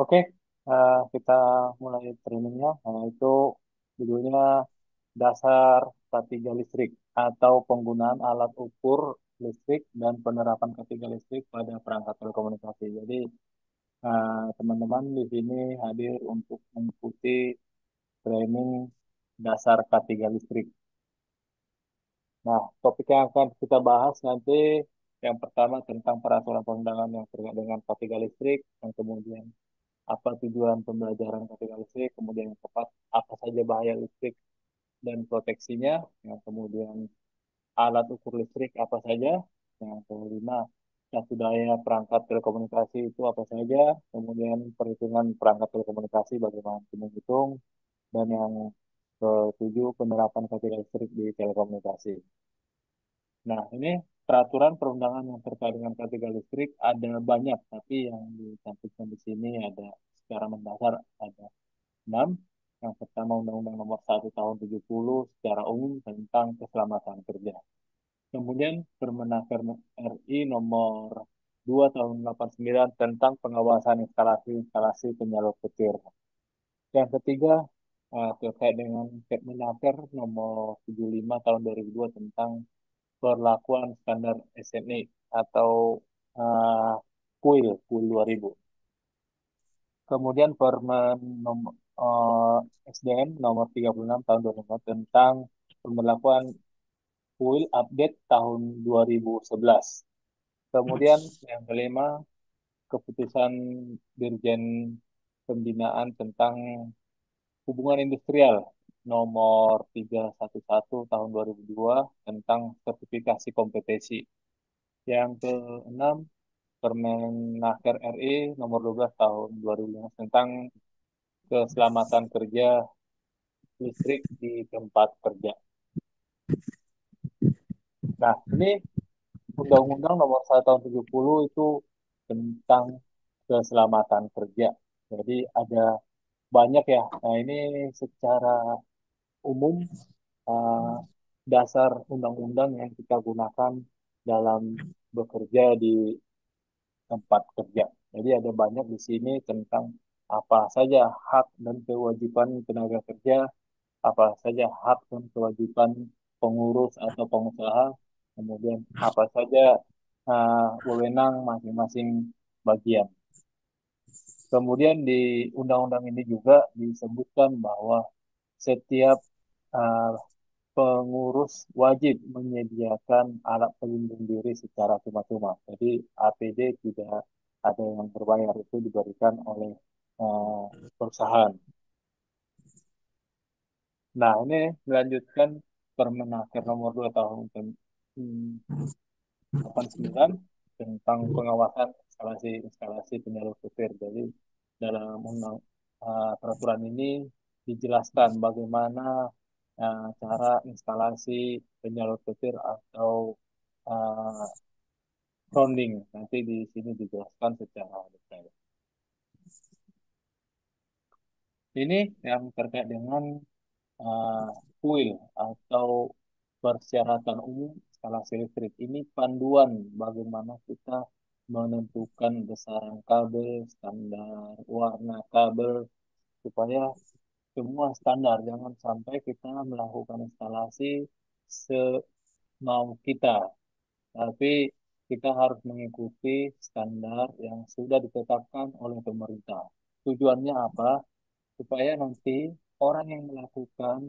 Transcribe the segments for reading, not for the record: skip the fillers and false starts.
Oke, kita mulai trainingnya. Itu judulnya dasar ketiga listrik atau penggunaan alat ukur listrik dan penerapan ketiga listrik pada perangkat telekomunikasi. Jadi, teman-teman di sini hadir untuk mengikuti training dasar ketiga listrik. Nah, topik yang akan kita bahas nanti yang pertama tentang peraturan perundangan yang terkait dengan ketiga listrik, yang kemudian apa tujuan pembelajaran ketika listrik, kemudian yang tepat apa saja bahaya listrik dan proteksinya, yang kemudian alat ukur listrik apa saja, yang kelima satu daya perangkat telekomunikasi itu apa saja, kemudian perhitungan perangkat telekomunikasi bagaimana menghitung, dan yang ketujuh penerapan ketika listrik di telekomunikasi. Nah, ini peraturan perundangan yang terkait dengan ketiga listrik ada banyak, tapi yang dicantumkan di sini ada secara mendasar ada 6. Yang pertama Undang-Undang Nomor 1 Tahun 70 secara umum tentang keselamatan kerja. Kemudian Permenaker RI Nomor 2 Tahun 89 tentang pengawasan instalasi-instalasi penyalur petir. Yang ketiga terkait dengan Permenaker Nomor 75 Tahun 2002 tentang perlakuan standar SNI atau uh, Kuil 2000. Kemudian Permen nomor SDM nomor 36 tahun 2004 tentang pemberlakuan kuil update tahun 2011. Kemudian yang kelima, keputusan Dirjen Pembinaan tentang Hubungan Industrial nomor 311 tahun 2002 tentang sertifikasi kompetensi. Yang keenam, Permenaker RI nomor 12 tahun 2005 tentang keselamatan kerja listrik di tempat kerja. Nah, ini Undang-Undang Nomor 1 Tahun 70 itu tentang keselamatan kerja. Jadi ada banyak ya. Nah, ini secara umum eh, dasar undang-undang yang kita gunakan dalam bekerja di tempat kerja. Jadi ada banyak di sini tentang apa saja hak dan kewajiban tenaga kerja, apa saja hak dan kewajiban pengurus atau pengusaha, kemudian apa saja wewenang masing-masing bagian. Kemudian di undang-undang ini juga disebutkan bahwa setiap uh, pengurus wajib menyediakan alat pelindung diri secara cuma-cuma. Jadi APD tidak ada yang berbayar, itu diberikan oleh perusahaan. Nah, ini melanjutkan Permenaker nomor 2 tahun 89 tentang pengawasan instalasi-instalasi penyalur petir. Jadi dalam peraturan ini dijelaskan bagaimana cara instalasi penyalur petir atau uh, grounding. Nanti di sini dijelaskan secara detail. Ini yang terkait dengan uh, kuil atau persyaratan umum instalasi listrik. Ini panduan bagaimana kita menentukan besaran kabel, standar warna kabel, supaya semua standar. Jangan sampai kita melakukan instalasi semau kita, tapi kita harus mengikuti standar yang sudah ditetapkan oleh pemerintah. Tujuannya apa? Supaya nanti orang yang melakukan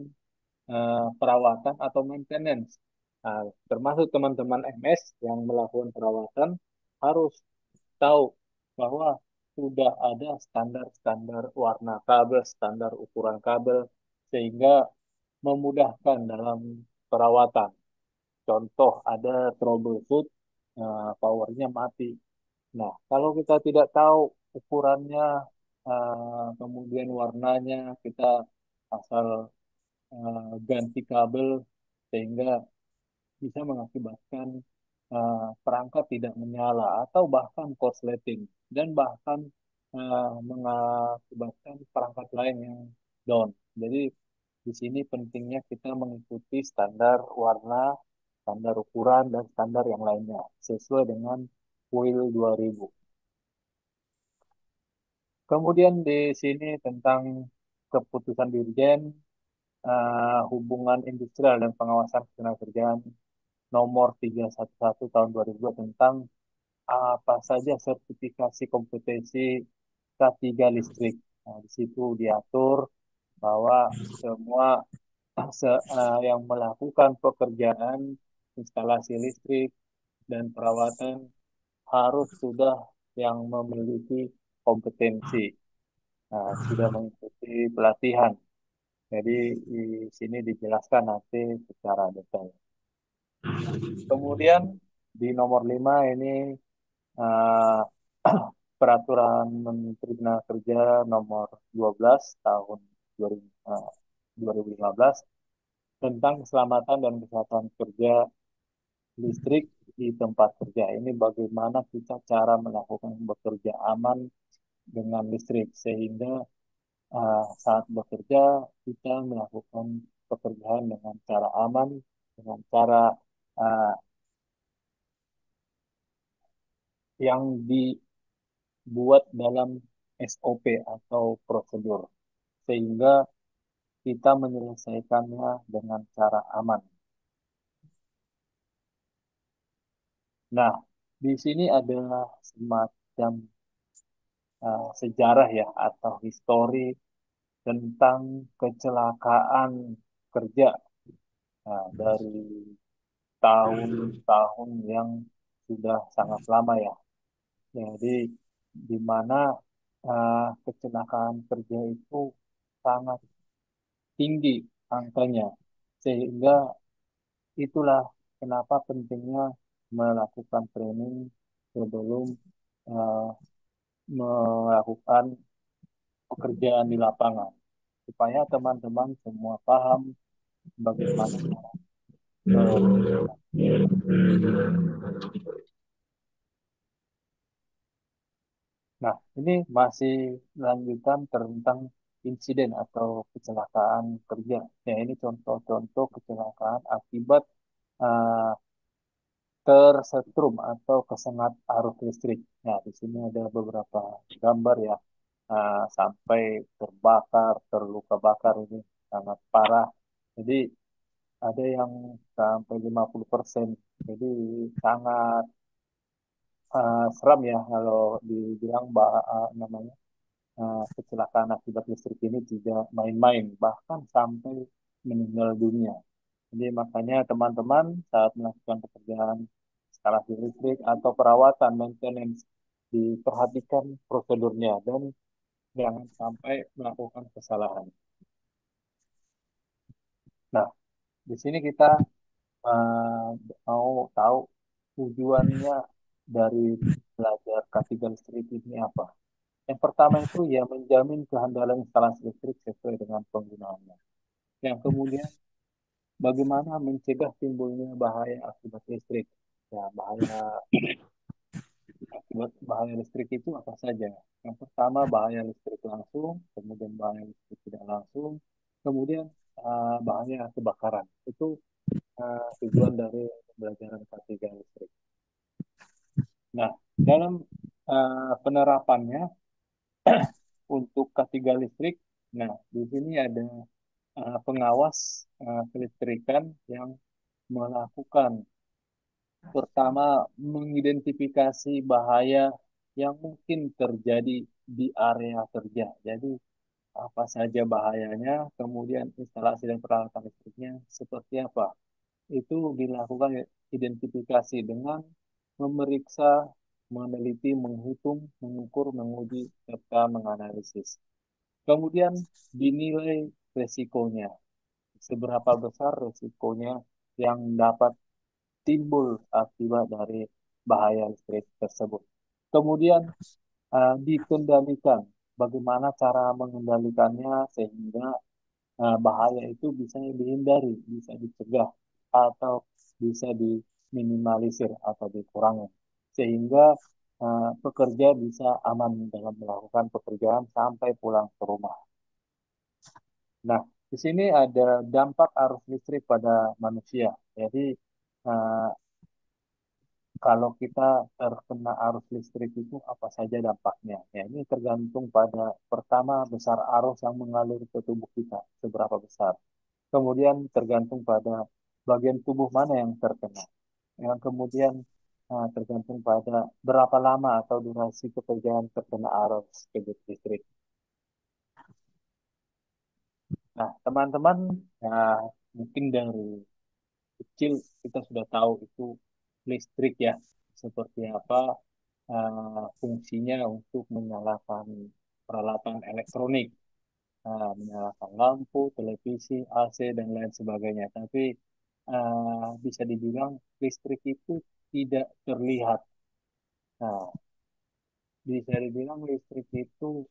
perawatan atau maintenance. Nah, termasuk teman-teman MS yang melakukan perawatan harus tahu bahwa sudah ada standar-standar warna kabel, standar ukuran kabel, sehingga memudahkan dalam perawatan. Contoh ada troubleshoot, powernya mati. Nah, kalau kita tidak tahu ukurannya, kemudian warnanya, kita asal ganti kabel sehingga bisa mengakibatkan perangkat tidak menyala atau bahkan korsleting dan bahkan mengakibatkan perangkat lain yang down. Jadi di sini pentingnya kita mengikuti standar warna, standar ukuran, dan standar yang lainnya sesuai dengan WIL 2000. Kemudian di sini tentang keputusan Dirjen Hubungan Industrial dan Pengawasan Ketenagakerjaan nomor 311 tahun 2002 tentang apa saja sertifikasi kompetensi K3 listrik. Nah, di situ diatur bahwa semua yang melakukan pekerjaan instalasi listrik dan perawatan harus sudah yang memiliki kompetensi, sudah mengikuti pelatihan. Jadi di sini dijelaskan nanti secara detail. Kemudian di nomor 5 ini eh, Peraturan Menteri Tenaga nomor 12 tahun 2000, 2015 tentang keselamatan dan kesehatan kerja listrik di tempat kerja. Ini bagaimana kita cara melakukan bekerja aman dengan listrik sehingga saat bekerja kita melakukan pekerjaan dengan cara aman, dengan cara uh, yang dibuat dalam SOP atau prosedur sehingga kita menyelesaikannya dengan cara aman. Nah, di sini adalah semacam sejarah ya atau histori tentang kecelakaan kerja dari tahun-tahun yang sudah sangat lama ya. Jadi di mana kecelakaan kerja itu sangat tinggi angkanya, sehingga itulah kenapa pentingnya melakukan training sebelum eh, melakukan pekerjaan di lapangan, supaya teman-teman semua paham bagaimana cara bekerja. Nah, ini masih lanjutan tentang insiden atau kecelakaan kerja. Ya, ini contoh-contoh kecelakaan akibat eh, tersetrum atau kesengat arus listrik. Nah, di sini ada beberapa gambar ya, sampai terbakar, terluka bakar ini sangat parah. Jadi ada yang sampai 50%. Jadi sangat seram ya kalau dibilang namanya kecelakaan akibat listrik ini tidak main-main, bahkan sampai meninggal dunia. Jadi makanya teman-teman saat melakukan pekerjaan instalasi listrik atau perawatan maintenance diperhatikan prosedurnya dan jangan sampai melakukan kesalahan. Nah, di sini kita eh, mau tahu tujuannya dari belajar K3 listrik ini apa. Yang pertama itu ya menjamin kehandalan instalasi listrik sesuai dengan penggunaannya. Yang kemudian bagaimana mencegah timbulnya bahaya akibat listrik. Ya, akibat bahaya listrik itu apa saja? Yang pertama bahaya listrik langsung, kemudian bahaya listrik tidak langsung, kemudian bahaya kebakaran. Itu tujuan dari pembelajaran K3 listrik. Nah, dalam penerapannya untuk K3 listrik, nah di sini ada pengawas kelistrikan yang melakukan pertama mengidentifikasi bahaya yang mungkin terjadi di area kerja. Jadi apa saja bahayanya, kemudian instalasi dan peralatan listriknya seperti apa. Itu dilakukan identifikasi dengan memeriksa, meneliti, menghitung, mengukur, menguji, serta menganalisis. Kemudian dinilai resikonya, seberapa besar resikonya yang dapat timbul akibat dari bahaya listrik tersebut. Kemudian dikendalikan, bagaimana cara mengendalikannya sehingga bahaya itu bisa dihindari, bisa dicegah, atau bisa diminimalisir atau dikurangi. Sehingga pekerja bisa aman dalam melakukan pekerjaan sampai pulang ke rumah. Nah, di sini ada dampak arus listrik pada manusia. Jadi, eh, kalau kita terkena arus listrik itu apa saja dampaknya? Ya, ini tergantung pada pertama besar arus yang mengalir ke tubuh kita, seberapa besar. Kemudian tergantung pada bagian tubuh mana yang terkena. Yang kemudian tergantung pada berapa lama atau durasi pekerjaan terkena arus listrik. Nah, teman-teman, ya, mungkin dari kecil kita sudah tahu itu listrik ya, seperti apa fungsinya untuk menyalakan peralatan elektronik, menyalakan lampu, televisi, AC, dan lain sebagainya. Tapi bisa dibilang listrik itu tidak terlihat. Nah, bisa dibilang listrik itu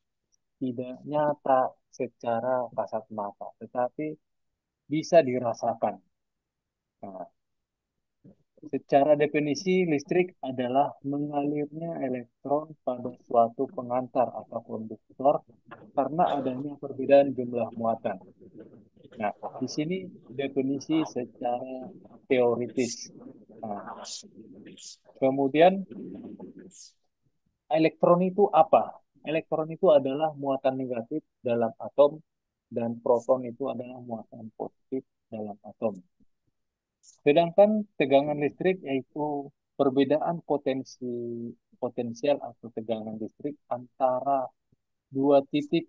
tidak nyata secara kasat mata, tetapi bisa dirasakan. Nah, secara definisi, listrik adalah mengalirnya elektron pada suatu pengantar atau konduktor karena adanya perbedaan jumlah muatan. Nah, di sini definisi secara teoritis. Nah, kemudian elektron itu apa? Elektron itu adalah muatan negatif dalam atom dan proton itu adalah muatan positif dalam atom. Sedangkan tegangan listrik yaitu perbedaan potensial atau tegangan listrik antara dua titik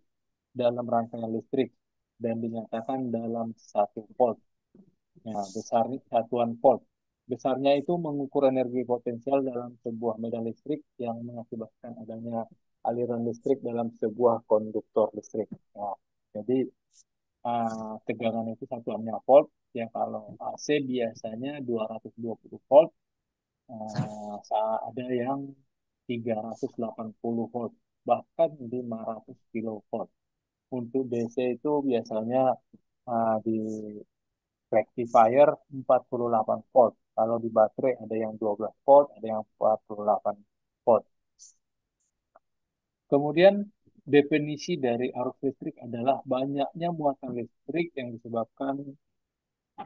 dalam rangkaian listrik dan dinyatakan dalam satu volt. Nah, besar satuan volt. Besarnya itu mengukur energi potensial dalam sebuah medan listrik yang mengakibatkan adanya aliran listrik dalam sebuah konduktor listrik. Nah, jadi tegangan itu satuannya volt. Ya kalau AC biasanya 220 volt, ada yang 380 volt, bahkan 500 kilovolt. Untuk DC itu biasanya di rectifier 48 volt. Kalau di baterai ada yang 12 volt, ada yang 48 volt. Kemudian definisi dari arus listrik adalah banyaknya muatan listrik yang disebabkan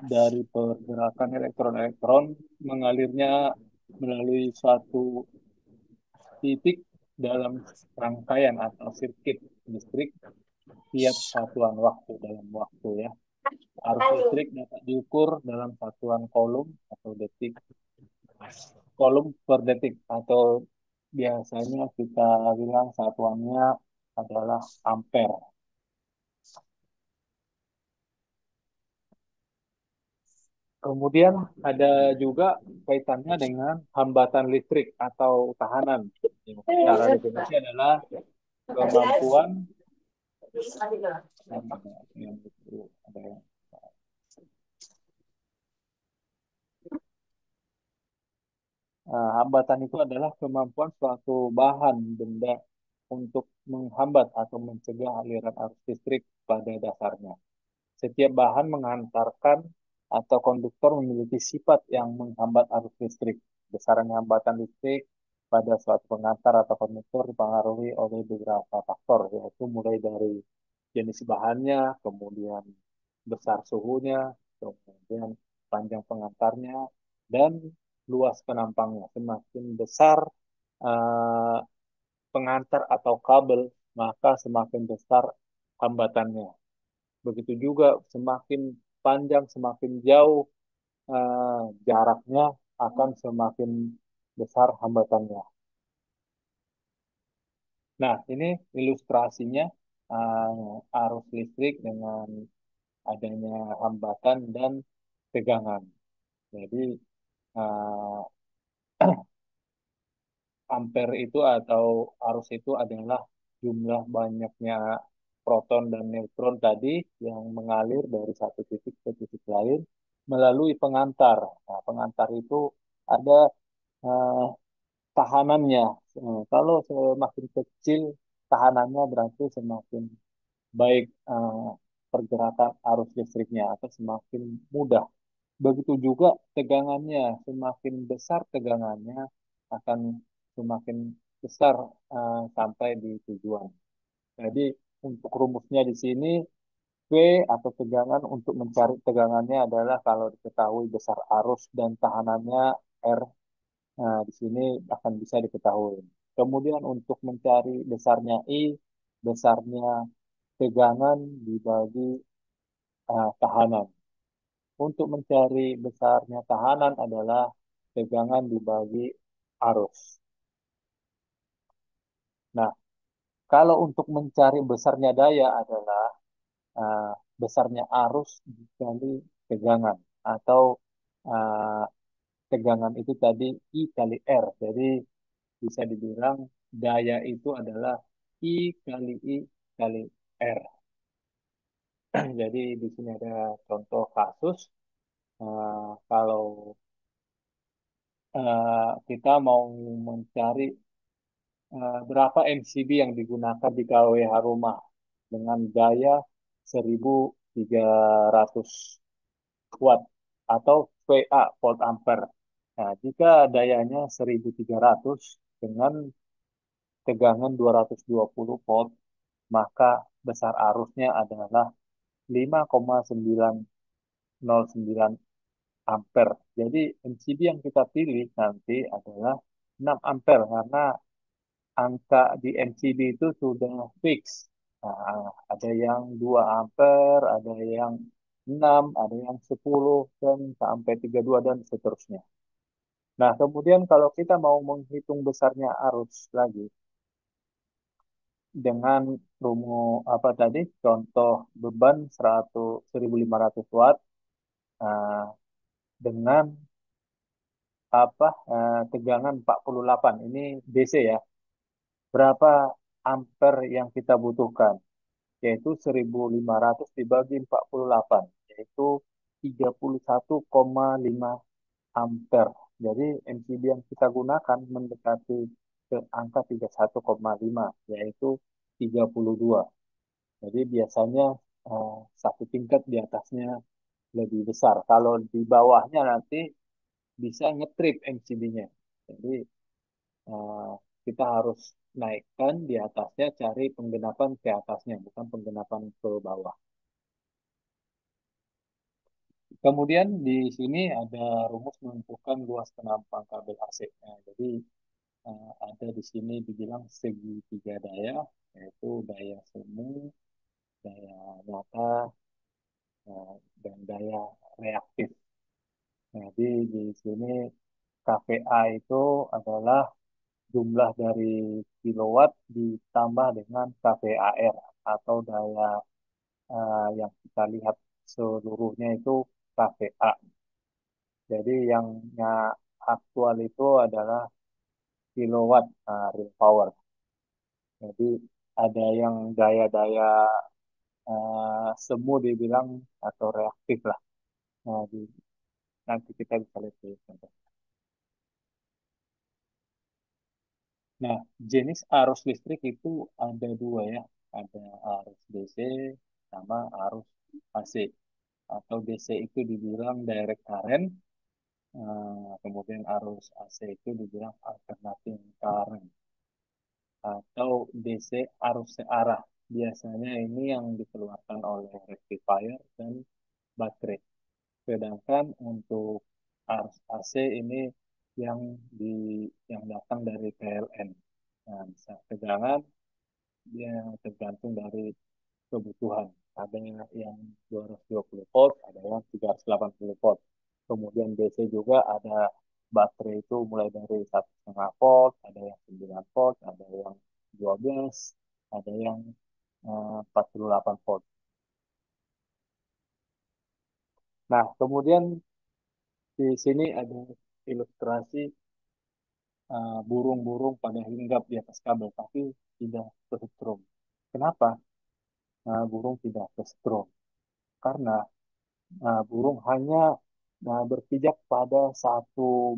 dari pergerakan elektron-elektron mengalirnya melalui suatu titik dalam rangkaian atau sirkuit listrik tiap satuan waktu dalam waktu ya. Arus listrik dapat diukur dalam satuan kolom atau detik, kolom per detik atau biasanya kita bilang satuannya adalah ampere. Kemudian ada juga kaitannya dengan hambatan listrik atau tahanan. Yang secara definisi adalah kemampuan yang itu ada yang hambatan itu adalah kemampuan suatu bahan benda untuk menghambat atau mencegah aliran arus listrik pada dasarnya. Setiap bahan mengantarkan atau konduktor memiliki sifat yang menghambat arus listrik. Besaran hambatan listrik pada suatu pengantar atau konduktor dipengaruhi oleh beberapa faktor, yaitu mulai dari jenis bahannya, kemudian besar suhunya, kemudian panjang pengantarnya, dan luas penampangnya. Semakin besar uh, pengantar atau kabel, maka semakin besar hambatannya. Begitu juga semakin panjang, semakin jauh jaraknya akan semakin besar hambatannya. Nah, ini ilustrasinya arus listrik dengan adanya hambatan dan tegangan. Jadi, uh, ampere itu atau arus itu adalah jumlah banyaknya proton dan neutron tadi yang mengalir dari satu titik ke titik lain melalui pengantar. Nah, pengantar itu ada eh, tahanannya. Kalau semakin kecil tahanannya berarti semakin baik pergerakan arus listriknya atau semakin mudah. Begitu juga tegangannya, semakin besar tegangannya akan semakin besar sampai di tujuan. Jadi untuk rumusnya di sini V atau tegangan untuk mencari tegangannya adalah kalau diketahui besar arus dan tahanannya R, Nah, di sini akan bisa diketahui. Kemudian untuk mencari besarnya I, besarnya tegangan dibagi tahanan. Untuk mencari besarnya tahanan adalah tegangan dibagi arus. Nah, kalau untuk mencari besarnya daya adalah uh, besarnya arus dikali tegangan atau uh, tegangan itu tadi I kali R. Jadi bisa dibilang daya itu adalah I kali R. Jadi di sini ada contoh kasus kalau kita mau mencari berapa MCB yang digunakan di kWh rumah dengan daya 1300 watt atau VA volt ampere. Nah, jika dayanya 1300 dengan tegangan 220 volt, maka besar arusnya adalah 5,909 ampere. Jadi MCB yang kita pilih nanti adalah 6 ampere karena angka di MCB itu sudah fix. Nah, ada yang 2 ampere, ada yang 6, ada yang 10, dan sampai 32 dan seterusnya. Nah, kemudian kalau kita mau menghitung besarnya arus lagi dengan rumus apa tadi? Contoh beban 100 1500 watt nah, dengan tegangan 48. Ini DC ya. Berapa ampere yang kita butuhkan? Yaitu 1500 dibagi 48, yaitu 31,5 ampere. Jadi MCB yang kita gunakan mendekati ke angka 31,5, yaitu 32. Jadi biasanya satu tingkat di atasnya lebih besar. Kalau di bawahnya nanti bisa ngetrip MCB-nya. Jadi eh, kita harus naikkan di atasnya, cari penggenapan ke atasnya, bukan penggenapan ke bawah. Kemudian di sini ada rumus menentukan luas penampang kabel AC. Nah, jadi ada di sini dibilang segitiga daya, yaitu daya semu, daya nyata, dan daya reaktif. Nah, jadi di sini KVA itu adalah jumlah dari kilowatt ditambah dengan kVAR atau daya yang kita lihat seluruhnya itu kVA. Jadi yang aktual itu adalah kilowatt real power. Jadi ada yang daya-daya semu dibilang atau reaktif lah. Nah, nanti kita bisa lihat di contoh. Nah, jenis arus listrik itu ada dua ya. Ada arus DC sama arus AC. Atau DC itu dibilang direct current, kemudian arus AC itu dibilang alternating current. Atau DC arus searah. Biasanya ini yang dikeluarkan oleh rectifier dan baterai. Sedangkan untuk arus AC ini yang yang datang dari PLN. Nah, bisa tegangan dia tergantung dari kebutuhan. Ada yang 220 volt, ada yang 380 volt. Kemudian DC juga ada baterai itu mulai dari 1,5 volt, ada yang 9 volt, ada yang 12, ada yang 48 volt. Nah, kemudian di sini ada ilustrasi burung-burung pada hinggap di atas kabel, tapi tidak kesetrum. Kenapa burung tidak kesetrum? Karena burung hanya berpijak pada satu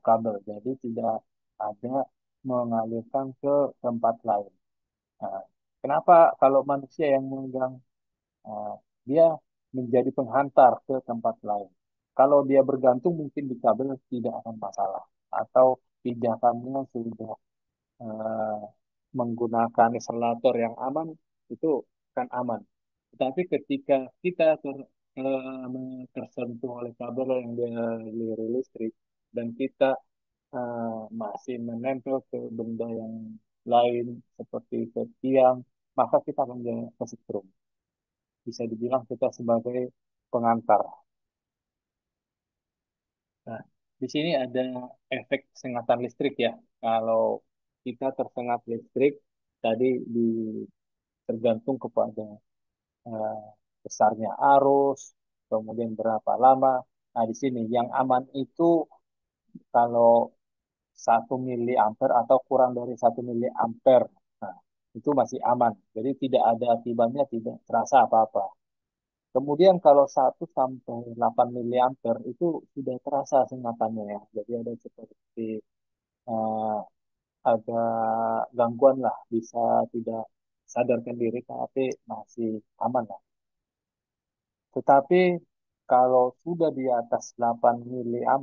kabel, jadi tidak ada mengalirkan ke tempat lain. Nah, kenapa kalau manusia yang memegang uh, dia menjadi penghantar ke tempat lain? Kalau dia bergantung mungkin di kabel tidak akan masalah, atau pijakannya sudah eh, menggunakan isolator yang aman, itu kan aman. Tetapi ketika kita tersentuh oleh kabel yang dari listrik dan kita masih menempel ke benda yang lain seperti ke tiang, maka kita akan kesetrum. Bisa dibilang kita sebagai pengantar. Nah, di sini ada efek sengatan listrik ya. Kalau kita tersengat listrik, tadi tergantung kepada eh, besarnya arus, kemudian berapa lama. Nah, di sini yang aman itu kalau 1 mA atau kurang dari 1 mA. Nah, itu masih aman. Jadi tidak ada akibatnya, tidak terasa apa-apa. Kemudian kalau 1 sampai 8 mA itu sudah terasa sengatannya ya. Jadi ada seperti eh, ada gangguan lah, bisa tidak sadarkan diri, tapi masih aman lah. Tetapi kalau sudah di atas 8 mA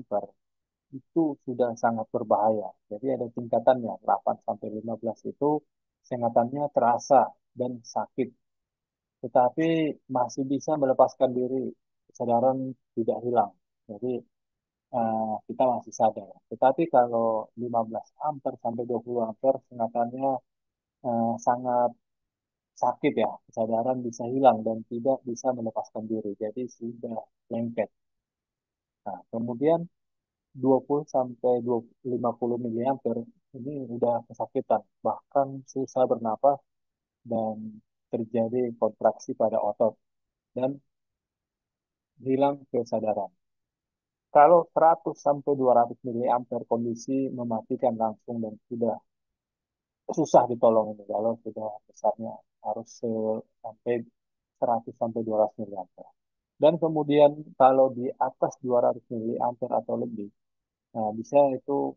itu sudah sangat berbahaya. Jadi ada tingkatannya, 8 sampai 15 itu sengatannya terasa dan sakit. Tetapi masih bisa melepaskan diri, kesadaran tidak hilang. Jadi kita masih sadar. Tetapi kalau 15 ampere sampai 20 ampere sengatannya sangat sakit ya, kesadaran bisa hilang dan tidak bisa melepaskan diri. Jadi sudah lengket. Nah, kemudian 20 sampai 50 mA ini udah kesakitan, bahkan susah bernapas dan terjadi kontraksi pada otot dan hilang kesadaran. Kalau 100 sampai 200 mA kondisi mematikan langsung dan sudah susah ditolong ini kalau sudah besarnya harus sampai 100 sampai 200 mA. Dan kemudian kalau di atas 200 mA atau lebih, nah bisa itu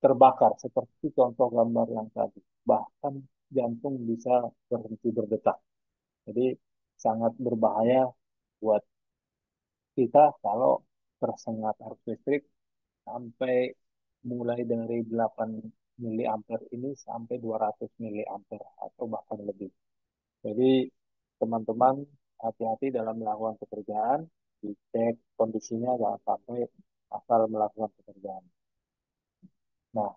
terbakar seperti contoh gambar yang tadi. Bahkan jantung bisa berhenti berdetak. Jadi sangat berbahaya buat kita kalau tersengat arus listrik sampai mulai dari 8 mA ini sampai 200 mA atau bahkan lebih. Jadi teman-teman hati-hati dalam melakukan pekerjaan, dicek kondisinya jangan sampai asal melakukan pekerjaan. Nah,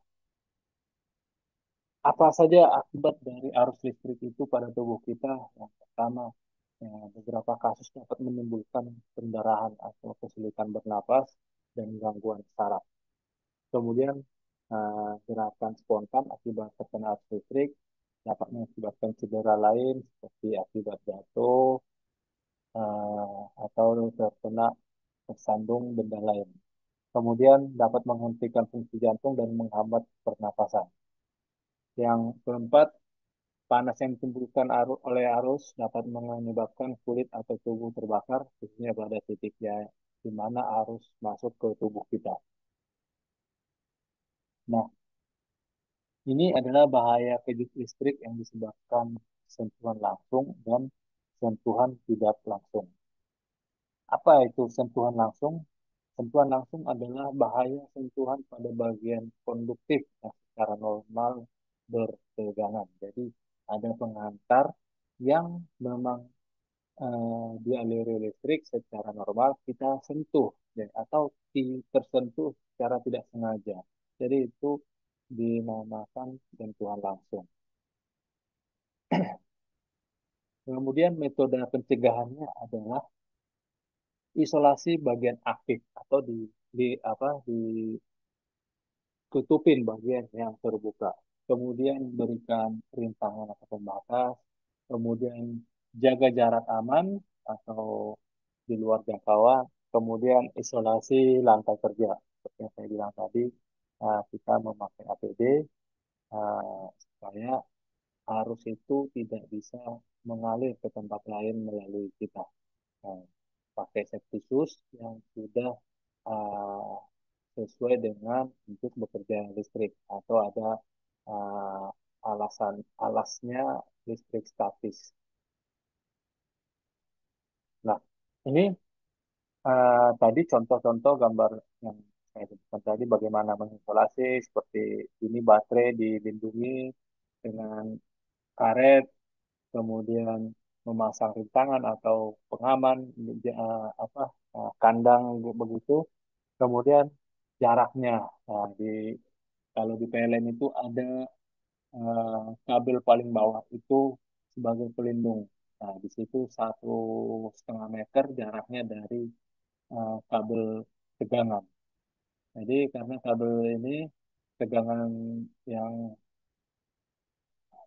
apa saja akibat dari arus listrik itu pada tubuh kita? Yang pertama, ya, beberapa kasus dapat menimbulkan pendarahan atau kesulitan bernapas dan gangguan saraf. Kemudian, gerakan spontan akibat terkena arus listrik dapat mengakibatkan cedera lain seperti akibat jatuh atau terkena tersandung benda lain. Kemudian dapat menghentikan fungsi jantung dan menghambat pernapasan. Yang keempat, panas yang ditimbulkan oleh arus dapat menyebabkan kulit atau tubuh terbakar, khususnya pada titiknya di mana arus masuk ke tubuh kita. Nah, ini adalah bahaya kejut listrik yang disebabkan sentuhan langsung dan sentuhan tidak langsung. Apa itu sentuhan langsung? Sentuhan langsung adalah bahaya sentuhan pada bagian konduktif yang secara normal bertegangan. Jadi ada pengantar yang memang dialiri listrik secara normal kita sentuh ya, atau tersentuh secara tidak sengaja. Jadi itu dinamakan sentuhan langsung. Kemudian metode pencegahannya adalah isolasi bagian aktif atau ditutupin bagian yang terbuka. Kemudian berikan rintangan atau pembatas. Kemudian jaga jarak aman atau di luar jangkauan. Kemudian isolasi lantai kerja. Seperti yang saya bilang tadi, kita memakai APD supaya arus itu tidak bisa mengalir ke tempat lain melalui kita. Nah, pakai safety shoes yang sudah uh, sesuai dengan untuk bekerja listrik atau ada uh, alasnya listrik statis. Nah, ini tadi contoh-contoh gambar yang saya sebutkan tadi bagaimana mengisolasi seperti ini baterai dilindungi dengan karet, kemudian memasang rintangan atau pengaman kandang begitu. Kemudian jaraknya. Nah, kalau di PLN itu ada kabel paling bawah itu sebagai pelindung. Nah, di situ 1,5 meter jaraknya dari kabel tegangan. Jadi karena kabel ini tegangan yang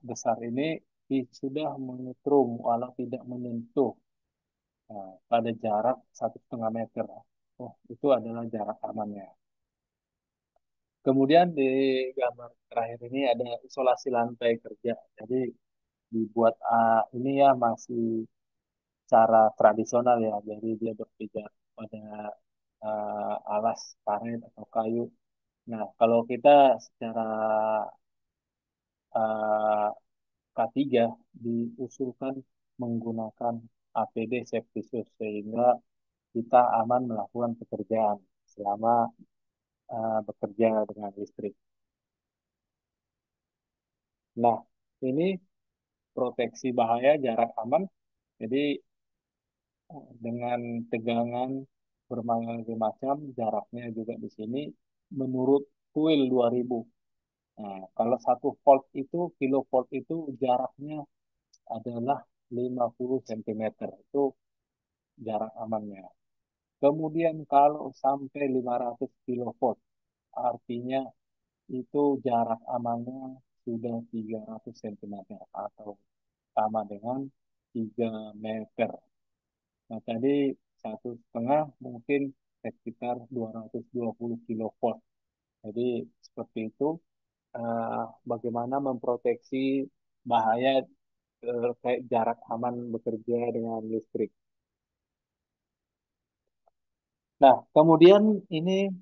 besar ini sudah menyetrum walau tidak menyentuh pada jarak 1,5 meter. Oh, itu adalah jarak amannya. Kemudian di gambar terakhir ini ada isolasi lantai kerja. Jadi dibuat ini ya masih cara tradisional ya. Jadi dia berpijak pada alas karet atau kayu. Nah, kalau kita secara uh, K3 diusulkan menggunakan APD safety shoes sehingga kita aman melakukan pekerjaan selama bekerja dengan listrik. Nah, ini proteksi bahaya jarak aman. Jadi dengan tegangan berbagai macam jaraknya juga di sini menurut kuil 2000. Nah, kalau 1 volt itu, kilovolt itu jaraknya adalah 50 cm. Itu jarak amannya. Kemudian kalau sampai 500 kilovolt, artinya itu jarak amannya sudah 300 cm atau sama dengan 3 meter. Nah, tadi 1,5 mungkin sekitar 220 kilovolt. Jadi seperti itu bagaimana memproteksi bahaya kayak jarak aman bekerja dengan listrik. Nah, kemudian ini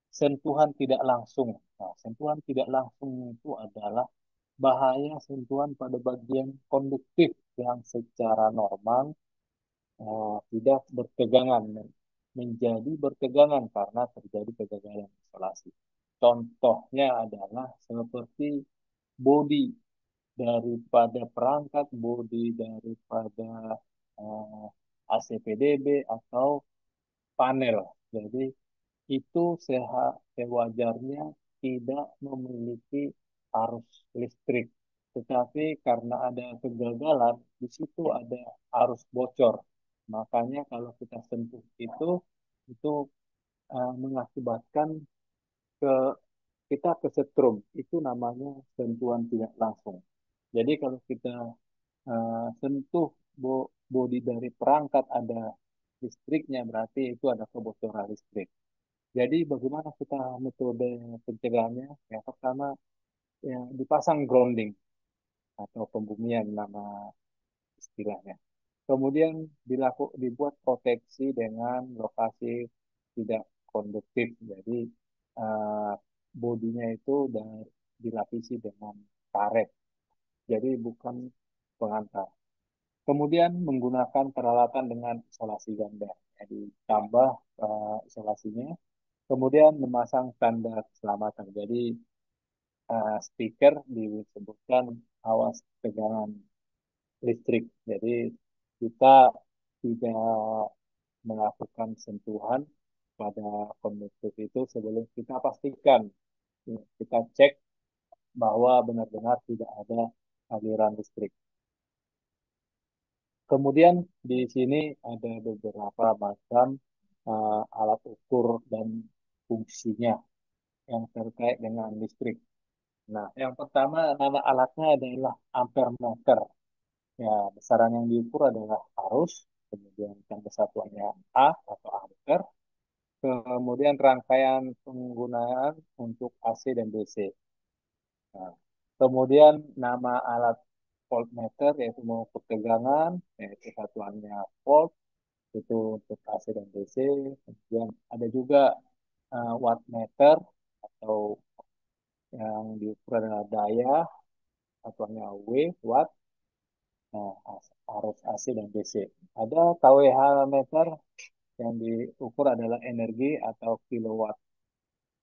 sentuhan tidak langsung. Nah, sentuhan tidak langsung itu adalah bahaya sentuhan pada bagian konduktif yang secara normal tidak bertegangan, menjadi bertegangan karena terjadi kegagalan isolasi. Contohnya adalah seperti bodi daripada perangkat, bodi daripada uh, ACPDB atau panel. Jadi itu sewajarnya tidak memiliki arus listrik. Tetapi karena ada kegagalan, di situ ada arus bocor. Makanya kalau kita sentuh itu mengakibatkan ke kita kesetrum. Itu namanya sentuhan tidak langsung. Jadi kalau kita sentuh bodi dari perangkat ada listriknya, berarti itu ada kebocoran listrik. Jadi bagaimana kita metode pencegahannya? Yang pertama ya, dipasang grounding atau pembumian nama istilahnya. Kemudian dibuat proteksi dengan lokasi tidak konduktif. Jadi uh, bodinya itu dilapisi dengan karet. Jadi bukan pengantar. Kemudian menggunakan peralatan dengan isolasi ganda. Jadi tambah isolasinya. Kemudian memasang tanda keselamatan. Jadi stiker disebutkan awas tegangan listrik. Jadi kita tidak melakukan sentuhan pada konduktor itu sebelum kita pastikan, kita cek bahwa benar-benar tidak ada aliran listrik. Kemudian di sini ada beberapa macam alat ukur dan fungsinya yang terkait dengan listrik. Nah, yang pertama nama alatnya adalah ampere meter. Ya, besaran yang diukur adalah arus, kemudian yang kesatuannya A atau ampere, kemudian rangkaian penggunaan untuk AC dan DC. Nah, kemudian nama alat voltmeter yaitu mengukur tegangan, yaitu satuannya volt, itu untuk AC dan DC. Kemudian ada juga wattmeter atau yang diukur adalah daya, satuannya W, watt, nah, arus AC dan DC. Ada kWh meter yang diukur adalah energi atau kilowatt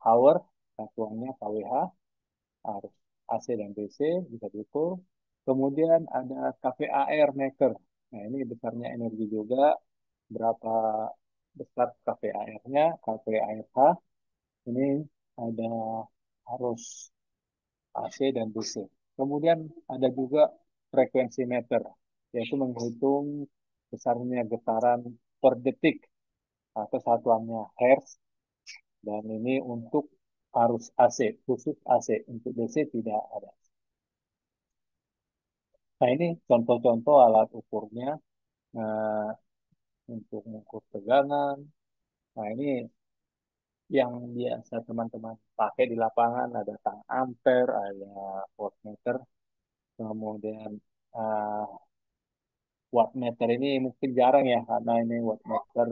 hour, satuannya kWh, arus AC dan DC bisa diukur. Kemudian ada kVAR meter. Nah, ini besarnya energi juga, berapa besar kVAR-nya, kVARH. Ini ada arus AC dan DC. Kemudian ada juga frekuensi meter, yaitu menghitung besarnya getaran per detik atau satuannya hertz. Dan ini untuk arus AC, khusus AC. Untuk DC tidak ada. Nah, ini contoh-contoh alat ukurnya. Nah, untuk mengukur tegangan. Nah, ini yang biasa teman-teman pakai di lapangan ada tang ampere, ada voltmeter, kemudian uh, wattmeter ini mungkin jarang ya karena ini wattmeter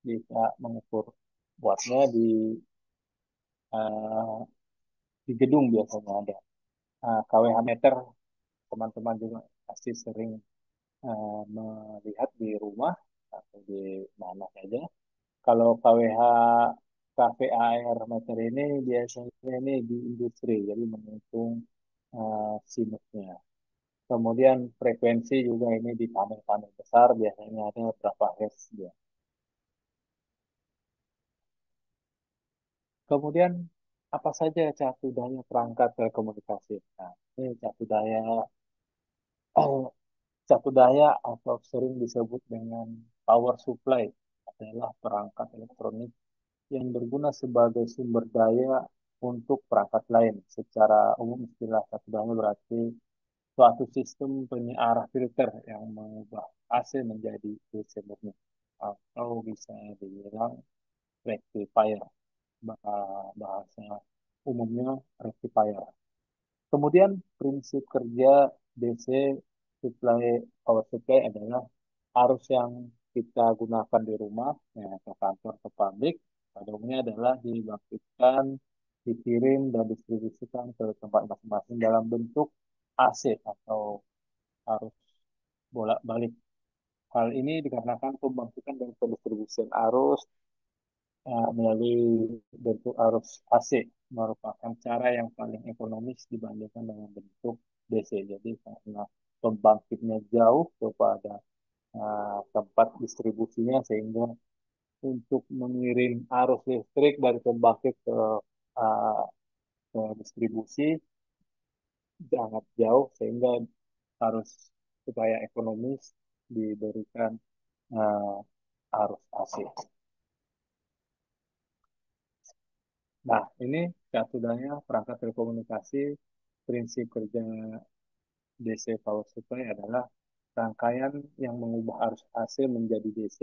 bisa mengukur wattnya uh, di gedung biasanya ada. KWH meter teman-teman juga pasti sering melihat di rumah atau di mana saja. Kalau KWH KVAR meter ini biasanya ini di industri, jadi menghitung sinusnya. Kemudian frekuensi juga ini di panel-panel besar biasanya ada berapa hertz dia. Kemudian apa saja cakup daya perangkat telekomunikasi? Nah, ini cakup daya cakup daya atau sering disebut dengan power supply adalah perangkat elektronik yang berguna sebagai sumber daya untuk perangkat lain. Secara umum istilah cakup daya berarti suatu sistem penyiar filter yang mengubah AC menjadi DC murni atau bisa dibilang rectifier, bahasa umumnya rectifier. Kemudian prinsip kerja DC supply power supply adalah arus yang kita gunakan di rumah, ya, ke kantor, ke pabrik, pada umumnya adalah dibangkitkan, dikirim, dan distribusikan ke tempat masing-masing dalam bentuk AC atau arus bolak-balik. Hal ini dikarenakan pembangkitan dan pendistribusian arus melalui bentuk arus AC merupakan cara yang paling ekonomis dibandingkan dengan bentuk DC. Jadi karena pembangkitnya jauh kepada tempat distribusinya sehingga untuk mengirim arus listrik dari pembangkit uh, ke distribusi sangat jauh sehingga harus supaya ekonomis diberikan uh, arus AC. Nah, ini satu-satunya perangkat telekomunikasi prinsip kerja DC power supply adalah rangkaian yang mengubah arus AC menjadi DC.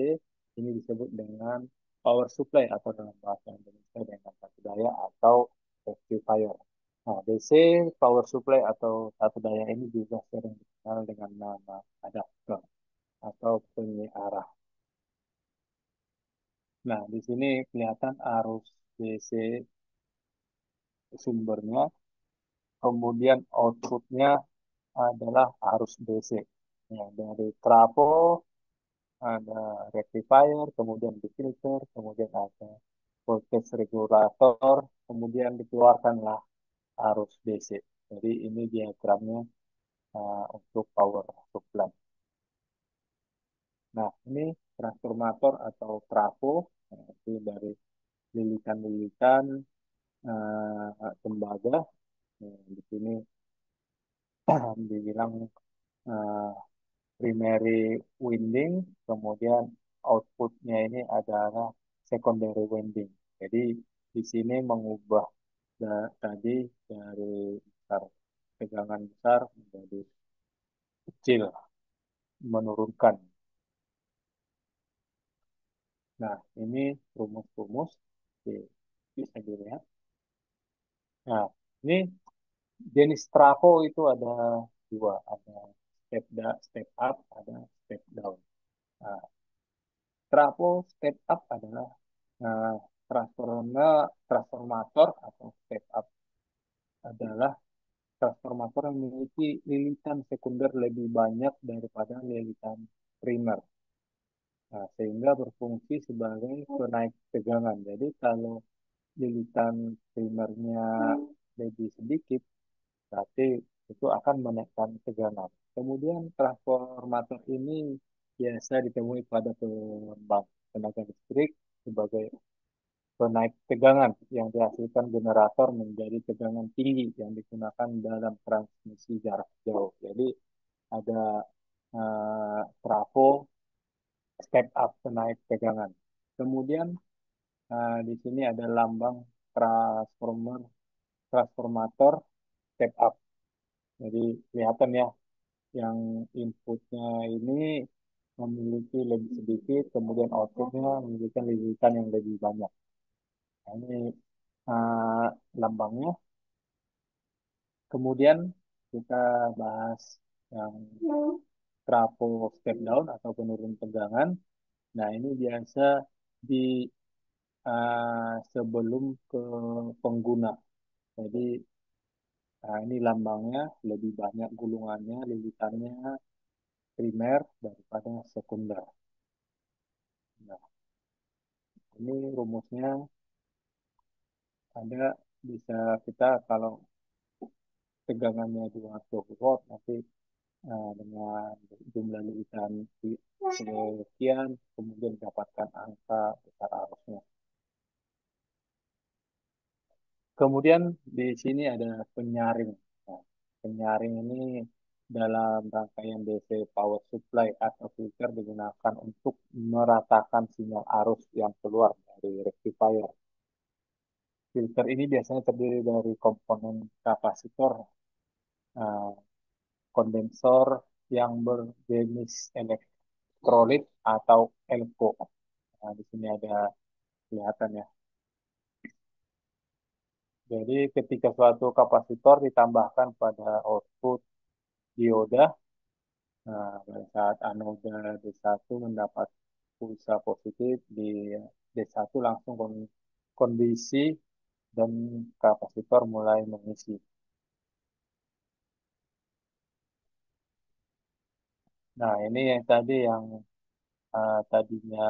Ini disebut dengan power supply atau dalam bahasa Indonesia dengan satu daya atau rectifier. Nah, DC power supply atau satu daya ini juga sering dikenal dengan nama adapter atau penyiarah. Nah, di sini kelihatan arus DC sumbernya, kemudian outputnya adalah arus DC. Ya, dari trafo ada rectifier, kemudian di filter, kemudian ada voltage regulator, kemudian dikeluarkanlah arus DC. Jadi ini diagramnya untuk power supply. Nah, ini transformator atau trafo, itu dari lilitan-lilitan tembaga. Di sini dibilang uh, primary winding, kemudian outputnya ini adalah secondary winding. Jadi di sini mengubah tadi dari besar tegangan besar menjadi kecil, menurunkan. Nah, ini rumus-rumus bisa dilihat. Nah, ini jenis trafo itu ada dua, ada step up, ada step down. Nah, trafo step up adalah Nah, transformator atau step up adalah transformator yang memiliki lilitan sekunder lebih banyak daripada lilitan primer. Nah, sehingga berfungsi sebagai penaik tegangan. Jadi kalau lilitan primernya lebih sedikit, berarti itu akan menaikkan tegangan. Kemudian transformator ini biasa ditemui pada pengembang tenaga listrik sebagai penaik tegangan yang dihasilkan generator menjadi tegangan tinggi yang digunakan dalam transmisi jarak jauh. Jadi ada trafo, step up penaik tegangan. Kemudian di sini ada lambang transformator step up. Jadi kelihatan ya, yang inputnya ini memiliki lebih sedikit, kemudian outputnya memiliki lilitan yang lebih banyak. Nah, ini uh, lambangnya. Kemudian kita bahas yang trafo step down atau penurun tegangan. Nah, ini biasa di sebelum ke pengguna. Jadi ini lambangnya lebih banyak gulungannya, lilitannya primer daripada sekunder. Nah, ini rumusnya ada, bisa kita kalau tegangannya 220 volt nanti dengan jumlah lilitan sekian kemudian dapatkan angka besar arusnya. Kemudian di sini ada penyaring. Nah, penyaring ini dalam rangkaian DC power supply atau filter digunakan untuk meratakan sinyal arus yang keluar dari rectifier. Filter ini biasanya terdiri dari komponen kapasitor, eh, kondensor yang berjenis elektrolit atau elko. Nah, di sini ada kelihatan ya. Jadi ketika suatu kapasitor ditambahkan pada output dioda, nah, pada saat anoda D1 mendapat pulsa positif di D1 langsung kondisi dan kapasitor mulai mengisi. Nah, ini yang tadi yang tadinya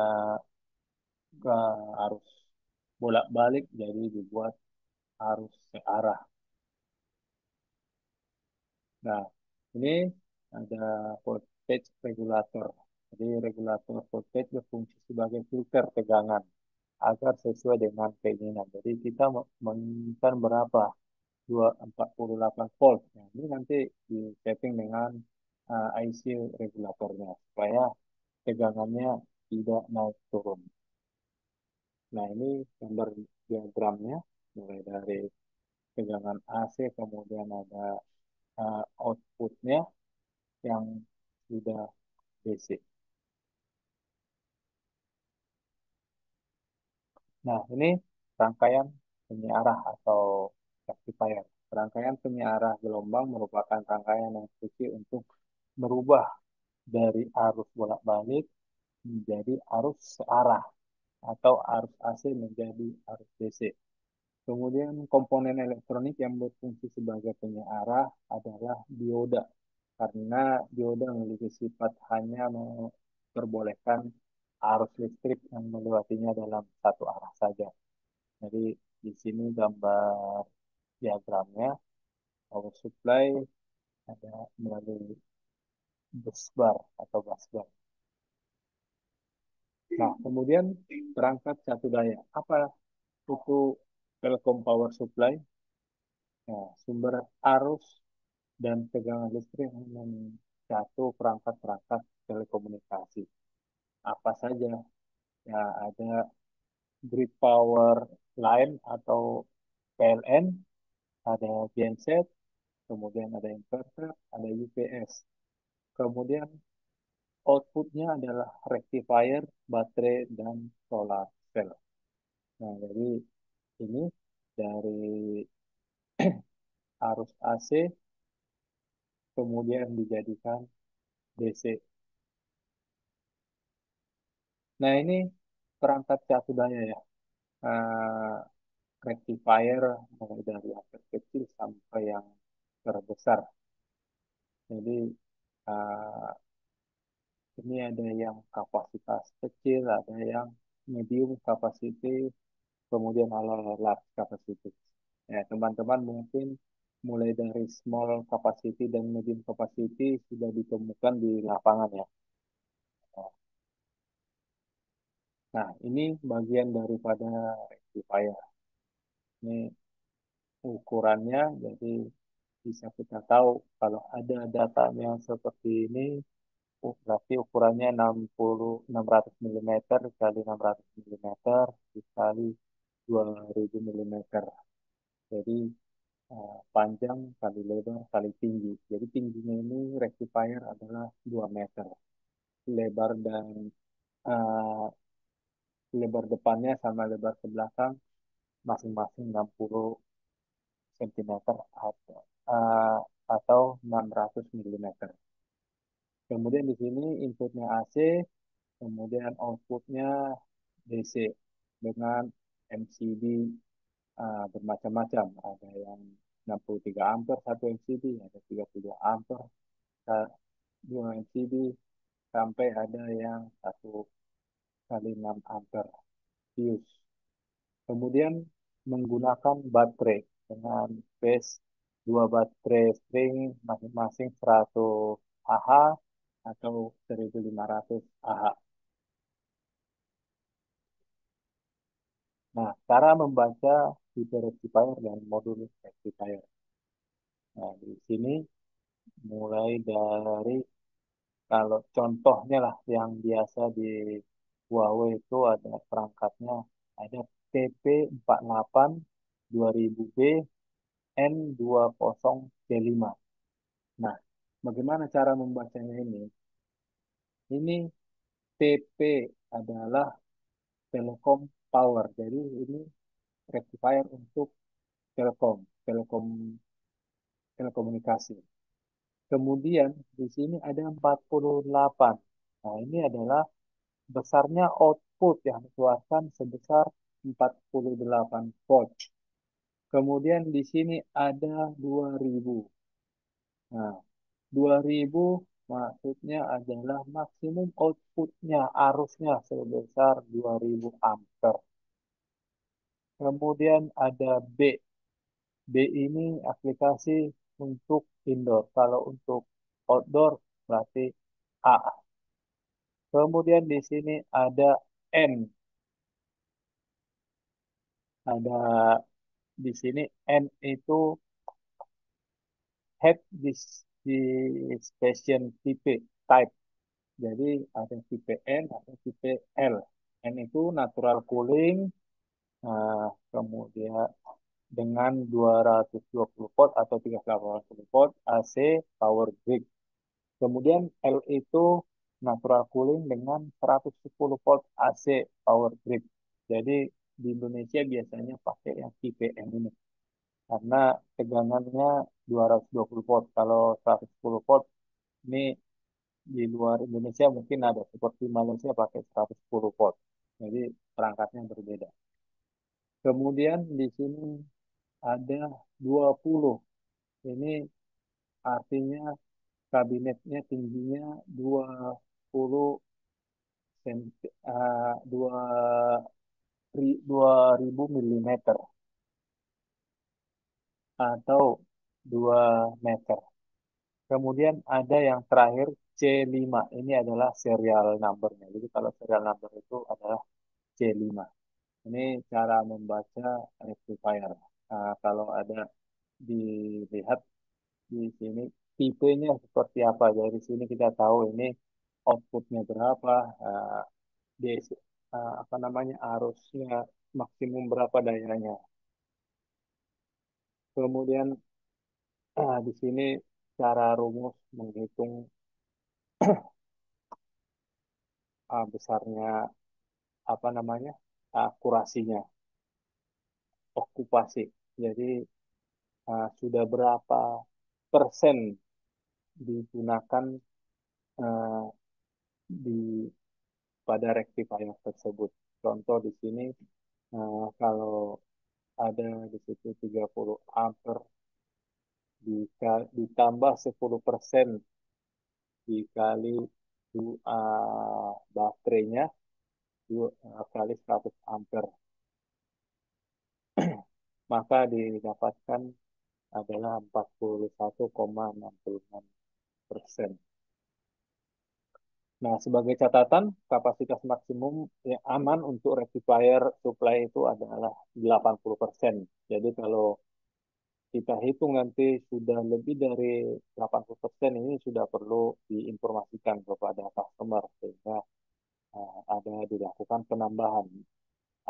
arus bolak-balik jadi dibuat arus searah. Nah, ini ada voltage regulator. Jadi regulator voltage berfungsi sebagai filter tegangan agar sesuai dengan keinginan. Jadi kita menginginkan berapa? 248 volt. Nah, ini nanti di setting dengan IC regulatornya supaya tegangannya tidak naik turun. Nah, ini gambar diagramnya mulai dari tegangan AC, kemudian ada outputnya yang sudah basic. Nah, ini rangkaian penyiarah atau rectifier. Rangkaian penyiarah gelombang merupakan rangkaian yang fungsi untuk merubah dari arus bolak-balik menjadi arus searah atau arus AC menjadi arus DC. Kemudian komponen elektronik yang berfungsi sebagai penyiarah adalah dioda, karena dioda memiliki sifat hanya memperbolehkan arus listrik yang melewatinya dalam satu arah saja. Jadi di sini gambar diagramnya, power supply ada melalui busbar atau busbar. Nah, kemudian perangkat satu daya. Apa itu Telkom Power Supply? Nah, sumber arus dan tegangan listrik dengan satu perangkat-perangkat telekomunikasi. Apa saja? Ya, ada grid power line atau PLN, ada genset, kemudian ada inverter, ada UPS. Kemudian outputnya adalah rectifier, baterai, dan solar cell. Nah, jadi ini dari arus AC kemudian dijadikan DC. Nah, ini perangkat catur daya ya. Eh, Rectifier mulai dari yang terkecil sampai yang terbesar. Jadi eh, ini ada yang kapasitas kecil, ada yang medium capacity, kemudian ada large capacity. Ya, teman-teman mungkin mulai dari small capacity dan medium capacity sudah ditemukan di lapangan ya. Nah, ini bagian daripada rectifier. Ini ukurannya, jadi bisa kita tahu kalau ada datanya seperti ini, berarti ukurannya 600 mm kali 600 mm dikali 2000 mm. Jadi panjang kali lebar kali tinggi. Jadi tingginya ini rectifier adalah 2 meter. Lebar dan eh, lebar depannya sama lebar ke belakang masing-masing 60 cm eh, atau 600 mm. Kemudian di sini inputnya AC, kemudian outputnya DC dengan MCB bermacam-macam. Ada yang 63 ampere satu MCB, ada 32 ampere dua MCB, sampai ada yang 1 kali 6 ampere fuse. Kemudian menggunakan baterai dengan base dua baterai string masing-masing 100 Ah atau 1500 Ah. Nah, cara membaca tipe rectifier dan modul rectifier. Nah, di sini mulai dari kalau contohnya lah yang biasa di Huawei itu ada perangkatnya, ada TP48 2000B N20C5. Nah, bagaimana cara membacanya ini? Ini TP adalah Telekom Power. Jadi ini rectifier untuk telekomunikasi. Kemudian di sini ada 48. Nah, ini adalah besarnya output yang dikeluarkan sebesar 48 volt. Kemudian di sini ada 2000. Nah, 2000 maksudnya adalah maksimum outputnya, arusnya sebesar 2000 ampere. Kemudian ada B. B ini aplikasi untuk indoor. Kalau untuk outdoor berarti A. Kemudian di sini ada N. Ada di sini N itu head dissipation type. Jadi ada tipe N, ada tipe L. N itu natural cooling, kemudian dengan 220 volt atau 380 volt AC power grid. Kemudian L itu natural cooling dengan 110 volt AC power grid. Jadi di Indonesia biasanya pakai yang tipe N ini karena tegangannya 220 volt. Kalau 110 volt ini di luar Indonesia mungkin ada seperti Malaysia pakai 110 volt. Jadi perangkatnya berbeda. Kemudian di sini ada 20. Ini artinya kabinetnya tingginya 20 senti, 2000 milimeter atau 2 meter. Kemudian ada yang terakhir C5. Ini adalah serial numbernya. Jadi kalau serial number itu adalah C5. Ini cara membaca rectifier. Kalau ada dilihat di sini tipenya seperti apa. Dari sini kita tahu ini outputnya berapa, di, apa namanya arusnya maksimum berapa dayanya. Kemudian di sini cara rumus menghitung besarnya apa namanya akurasinya, okupasi. Jadi sudah berapa persen digunakan eh, di pada rectifier tersebut. Contoh di sini kalau ada di situ 30 ampere ditambah 10% dikali baterainya kali 100 ampere, maka didapatkan adalah 41,66%. Nah, sebagai catatan, kapasitas maksimum yang aman untuk rectifier supply itu adalah 80%. Jadi kalau kita hitung nanti sudah lebih dari 80% ini sudah perlu diinformasikan kepada customer sehingga ada dilakukan penambahan.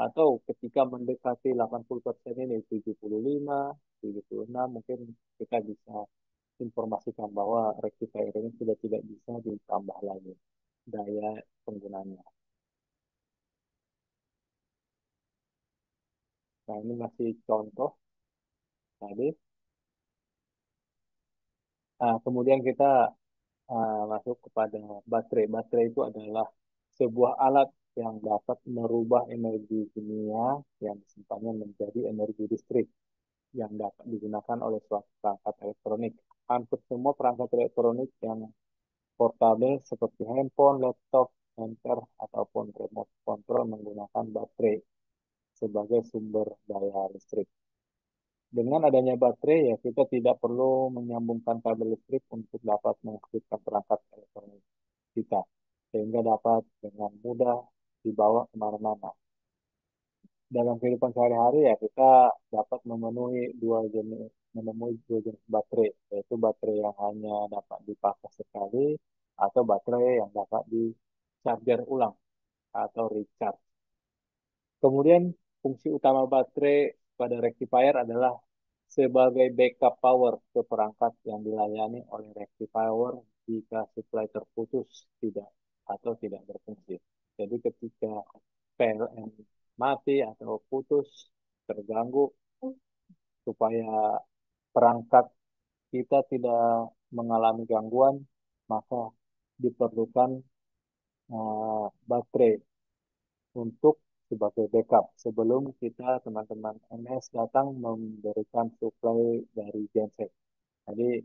Atau ketika mendekati 80% ini 75, 76 mungkin kita bisa informasikan bahwa rectifier ini sudah tidak bisa ditambah lagi daya penggunanya. Nah, ini masih contoh tadi. Nah, kemudian kita masuk kepada baterai. Baterai itu adalah sebuah alat yang dapat merubah energi kimia yang disimpannya menjadi energi listrik yang dapat digunakan oleh suatu perangkat elektronik. Hampir semua perangkat elektronik yang portabel seperti handphone, laptop, printer, ataupun remote control menggunakan baterai sebagai sumber daya listrik. Dengan adanya baterai, ya kita tidak perlu menyambungkan kabel listrik untuk dapat mengaktifkan perangkat elektronik kita, sehingga dapat dengan mudah dibawa kemana-mana. Dalam kehidupan sehari-hari ya kita dapat menemui dua jenis baterai, yaitu baterai yang hanya dapat dipakai sekali atau baterai yang dapat di charger ulang atau recharge. Kemudian fungsi utama baterai pada rectifier adalah sebagai backup power ke perangkat yang dilayani oleh rectifier jika supply terputus tidak atau tidak berfungsi. Jadi ketika PLN mati atau putus, terganggu, supaya perangkat kita tidak mengalami gangguan, maka diperlukan baterai untuk sebagai backup sebelum kita teman-teman MS datang memberikan supply dari genset. Jadi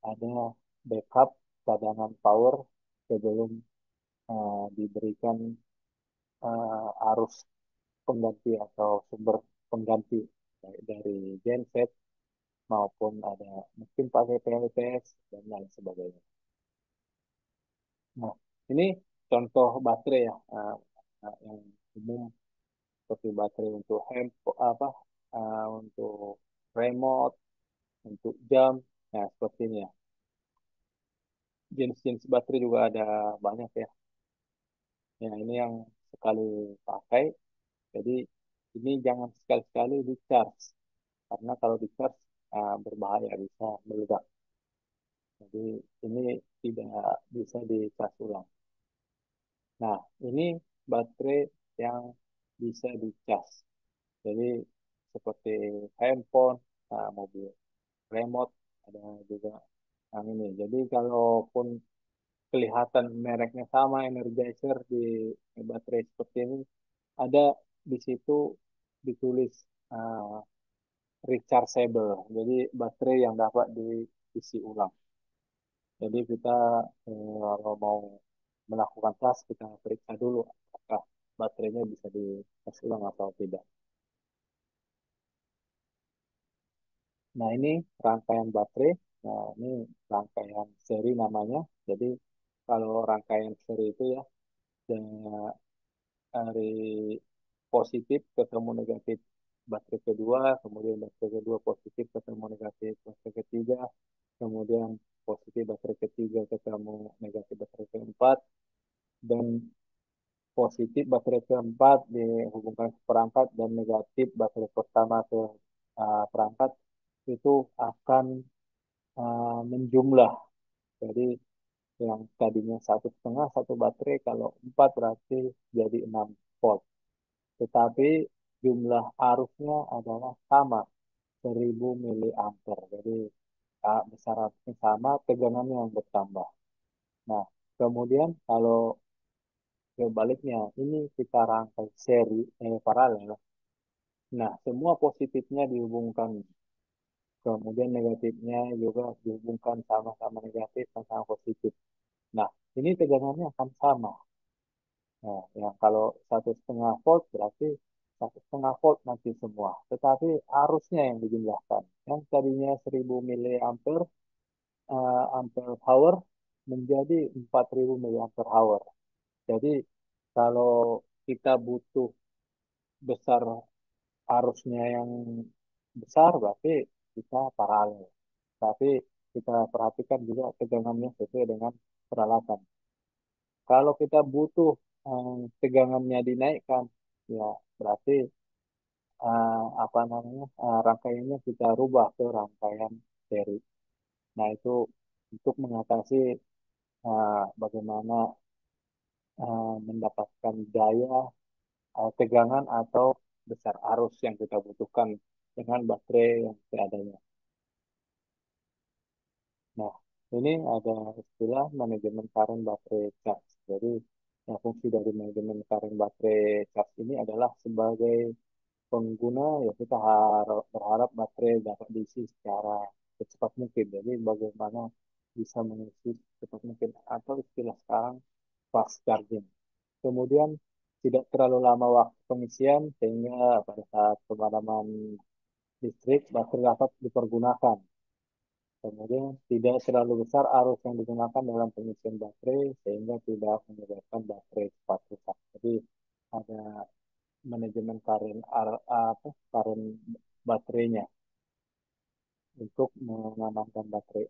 ada backup cadangan power sebelum diberikan arus pengganti atau sumber pengganti baik dari genset maupun ada mungkin pakai PLTS dan lain sebagainya. Nah, ini contoh baterai ya yang umum seperti baterai untuk untuk remote, untuk jam, nah seperti ini ya. Jenis-jenis baterai juga ada banyak ya. Ya ini yang sekali pakai, jadi ini jangan sekali-sekali di charge karena kalau di charge berbahaya bisa meledak. Jadi ini tidak bisa dicas ulang. Nah, ini baterai yang bisa dicas. Jadi seperti handphone, mobil remote, ada juga yang ini. Jadi kalaupun kelihatan mereknya sama, Energizer di baterai seperti ini, ada di situ ditulis uh, rechargeable. Jadi baterai yang dapat diisi ulang. Jadi kita kalau mau melakukan tas, kita periksa dulu apakah baterainya bisa dicas ulang atau tidak. Nah, ini rangkaian baterai. Nah, ini rangkaian seri namanya. Jadi, kalau rangkaian seri itu ya, dari positif ketemu negatif baterai kedua, kemudian baterai kedua positif ketemu negatif baterai ketiga, kemudian positif baterai ketiga ketemu negatif baterai keempat, dan positif baterai keempat dihubungkan ke perangkat dan negatif baterai pertama ke perangkat itu akan menjumlah. Jadi yang tadinya 1,5 satu baterai, kalau 4 berarti jadi 6 volt. Tetapi jumlah arusnya adalah sama, 1000 miliampere. Jadi besar arusnya sama, tegangannya yang bertambah. Nah, kemudian kalau sebaliknya, ini kita rangkai seri paralel. Nah, semua positifnya dihubungkan, kemudian negatifnya juga dihubungkan sama-sama negatif, sama-sama positif. Nah, ini tegangannya akan sama. Nah, yang kalau 1,5 volt berarti 1,5 volt nanti semua. Tetapi arusnya yang dijumlahkan. Yang tadinya 1000 miliampere ampere power, menjadi 4.000 mAh. Jadi kalau kita butuh besar arusnya yang besar berarti kita paralel. Tapi kita perhatikan juga tegangannya sesuai dengan peralatan. Kalau kita butuh tegangannya dinaikkan, ya berarti apa namanya rangkaiannya kita rubah ke rangkaian seri. Nah itu untuk mengatasi bagaimana mendapatkan daya tegangan atau besar arus yang kita butuhkan dengan baterai yang seadanya. Nah, ini ada istilah manajemen current baterai charge. Jadi, fungsi dari manajemen current baterai charge ini adalah sebagai pengguna ya kita berharap baterai dapat diisi secara secepat mungkin. Jadi, bagaimana bisa mengisi secepat mungkin atau istilah sekarang fast charging. Kemudian tidak terlalu lama waktu pengisian sehingga pada saat pemadaman listrik baterai dapat dipergunakan. Kemudian tidak terlalu besar arus yang digunakan dalam pengisian baterai sehingga tidak menyebabkan baterai cepat rusak. Jadi ada manajemen current baterainya untuk mengamankan baterai.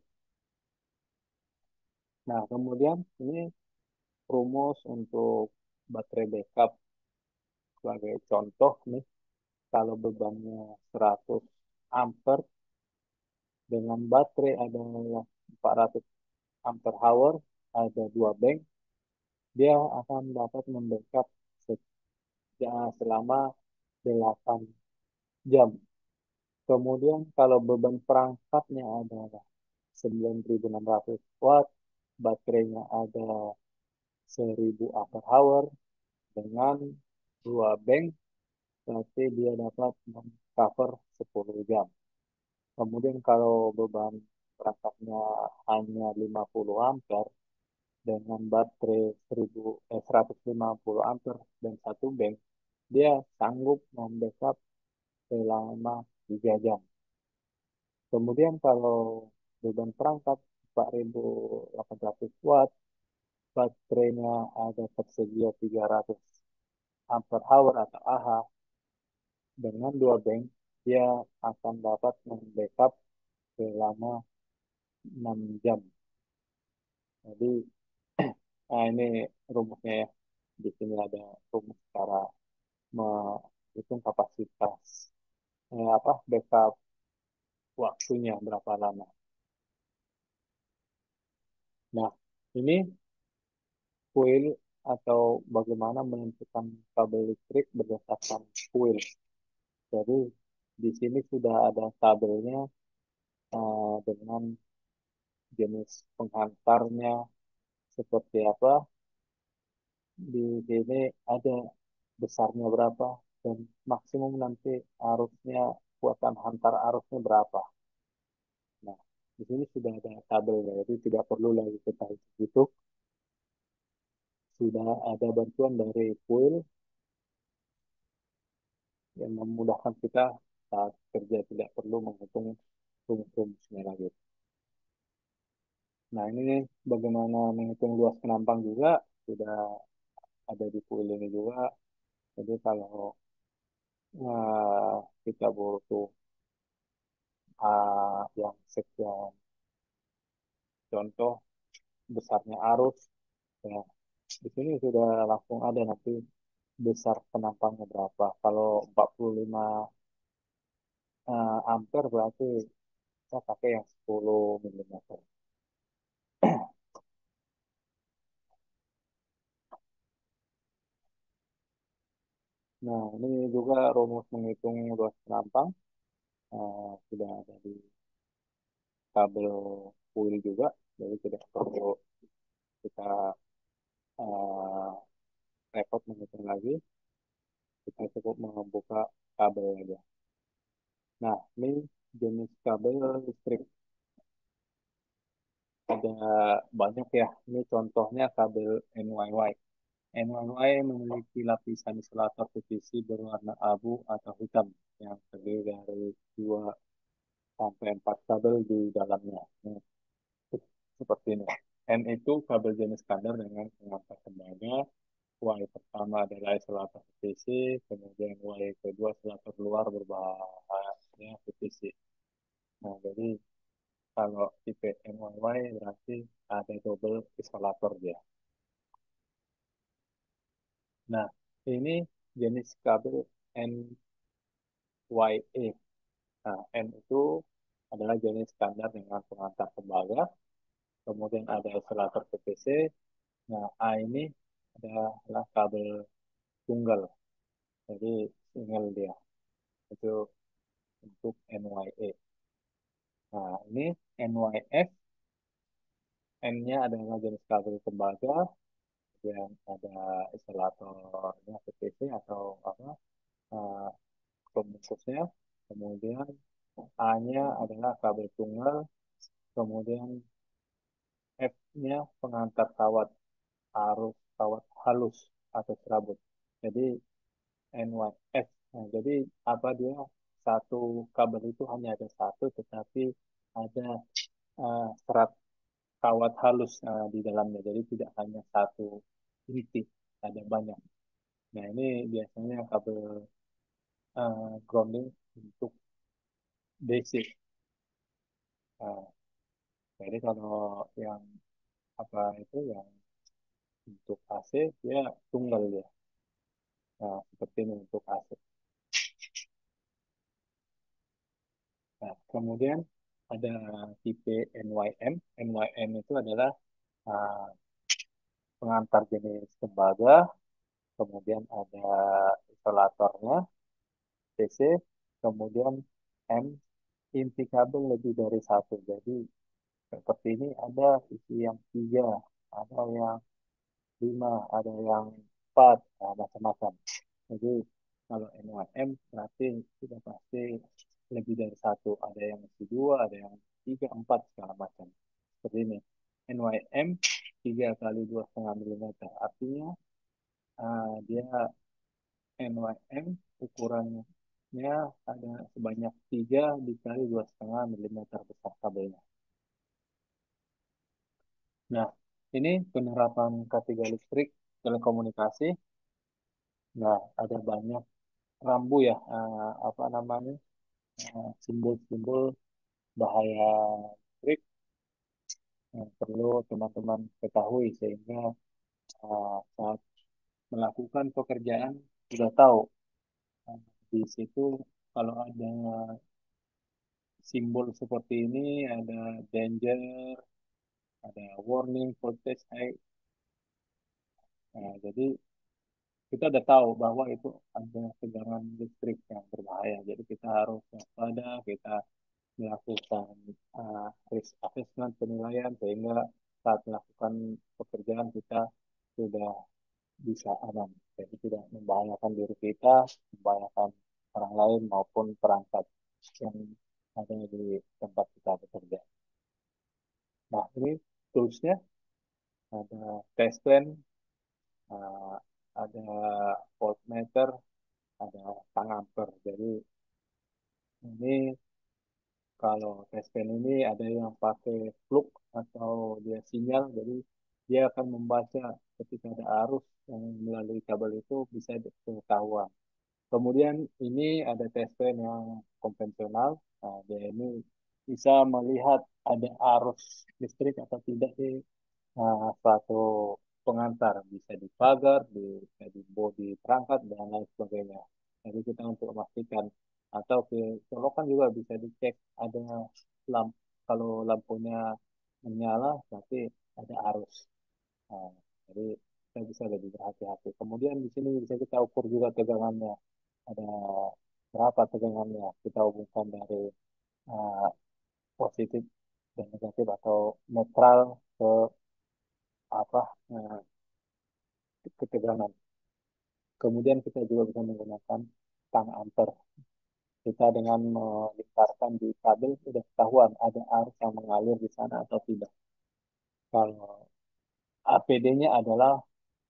Nah, kemudian ini rumus untuk baterai backup sebagai contoh nih, kalau bebannya 100 ampere dengan baterai adalah 400 ampere hour, ada dua bank, dia akan dapat membackup selama 8 jam. Kemudian kalau beban perangkatnya adalah 9.600 watt, baterainya ada 1.000 ampere hour dengan dua bank, berarti dia dapat cover 10 jam. Kemudian kalau beban perangkatnya hanya 50 ampere dengan baterai 150 ampere dan satu bank, dia sanggup membackup selama 3 jam. Kemudian kalau beban perangkat 4.800 watt, baterainya ada tersedia 300 ampere hour atau AH, dengan dua bank, dia akan dapat membackup selama 6 jam. Jadi, nah ini rumusnya ya. Di sini ada rumus cara menghitung kapasitas backup waktunya berapa lama. Nah, ini kuil atau bagaimana menentukan kabel listrik berdasarkan kuil. Jadi di sini sudah ada tabelnya dengan jenis penghantarnya seperti apa. Di sini ada besarnya berapa dan maksimum nanti arusnya kuatan hantar arusnya berapa. Nah, di sini sudah ada tabelnya, jadi tidak perlu lagi kita hitung. Sudah ada bantuan dari kuil yang memudahkan kita saat kerja tidak perlu menghitung rumus-rumusnya lagi. Nah, ini bagaimana menghitung luas penampang juga sudah ada di kuil ini juga. Jadi kalau kita butuh yang sekian contoh besarnya arus, ya di sini sudah langsung ada nanti besar penampangnya berapa. Kalau 45 ampere berarti kita pakai yang 10 mm. Nah, ini juga rumus menghitung luas penampang sudah ada di kabel kuil juga, jadi tidak perlu kita eh, repot menghitung lagi, kita cukup membuka kabel aja. Nah, ini jenis kabel listrik ada banyak ya. Ini contohnya kabel NYY. NYY memiliki lapisan isolator PVC berwarna abu atau hitam yang terdiri dari 2 sampai 4 kabel di dalamnya. Nah, seperti ini. N itu kabel jenis standar dengan pengantar tembaga. Y pertama adalah isolator PVC, kemudian Y kedua isolator luar berbahaya PVC. Nah, jadi kalau tipe NYY berarti ada double isolator dia. Nah, ini jenis kabel NYE. Nah, N itu adalah jenis standar dengan pengantar tembaga, kemudian ada isolator PVC. Nah, A ini adalah kabel tunggal, jadi single dia. Itu untuk NYE. Nah, ini NYF, N-nya adalah jenis kabel tembaga, yang ada isolatornya PVC atau apa, eh, pemukusnya. Kemudian A-nya adalah kabel tunggal, kemudian F-nya pengantar kawat arus kawat halus atau serabut. Jadi NYF. Nah, jadi apa dia, satu kabel itu hanya ada satu, tetapi ada serat kawat halus di dalamnya. Jadi tidak hanya satu inti, ada banyak. Nah, ini biasanya kabel grounding untuk basic. Nah, jadi kalau yang apa itu yang untuk AC dia tunggal ya. Nah, seperti ini untuk AC. Nah, kemudian ada tipe NYM. NYM itu adalah uh, pengantar jenis tembaga, kemudian ada isolatornya, PC, kemudian M, inti kabel lebih dari satu. Jadi seperti ini ada sisi yang tiga, ada yang lima, ada yang empat, nah, macam-macam. Jadi kalau NYM berarti sudah pasti lebih dari satu. Ada yang isi dua, ada yang tiga, empat, segala macam. Seperti ini. NYM 3 kali 2,5 mm. Artinya dia NYM ukurannya ada sebanyak 3 dikali 2,5 mm besar kabelnya. Nah, ini penerapan K3 listrik telekomunikasi. Nah, ada banyak rambu ya, apa namanya, simbol-simbol bahaya listrik yang perlu teman-teman ketahui sehingga saat melakukan pekerjaan sudah tahu. Di situ kalau ada simbol seperti ini, ada danger, ada warning, voltage high. Nah, jadi kita udah tahu bahwa itu ada tegangan listrik yang berbahaya. Jadi kita harus waspada, kita melakukan risk assessment penilaian sehingga saat melakukan pekerjaan kita sudah bisa aman. Jadi tidak membahayakan diri kita, membahayakan orang lain maupun perangkat yang ada di tempat kita bekerja. Nah, ini toolsnya ada test plan, eh, ada voltmeter, ada tang ampere. Jadi ini kalau test plan ini ada yang pakai plug atau dia sinyal, jadi dia akan membaca ketika ada arus yang melalui kabel itu bisa ketahuan. Kemudian ini ada tes pen yang konvensional. Nah, dia ini bisa melihat ada arus listrik atau tidak di suatu pengantar. Bisa di pagar, bisa di bodi perangkat, dan lain sebagainya. Jadi kita untuk memastikan atau ke colokan juga bisa dicek ada lampu. Kalau lampunya menyala, berarti ada arus. Nah, jadi kita bisa lebih berhati-hati. Kemudian di sini bisa kita ukur juga tegangannya, ada berapa tegangannya, kita hubungkan dari uh, positif dan negatif atau netral ke apa ketegangan. Kemudian kita juga bisa menggunakan tang ampere. Kita dengan melingkarkan di kabel sudah ketahuan ada arus yang mengalir di sana atau tidak. Kalau APD-nya adalah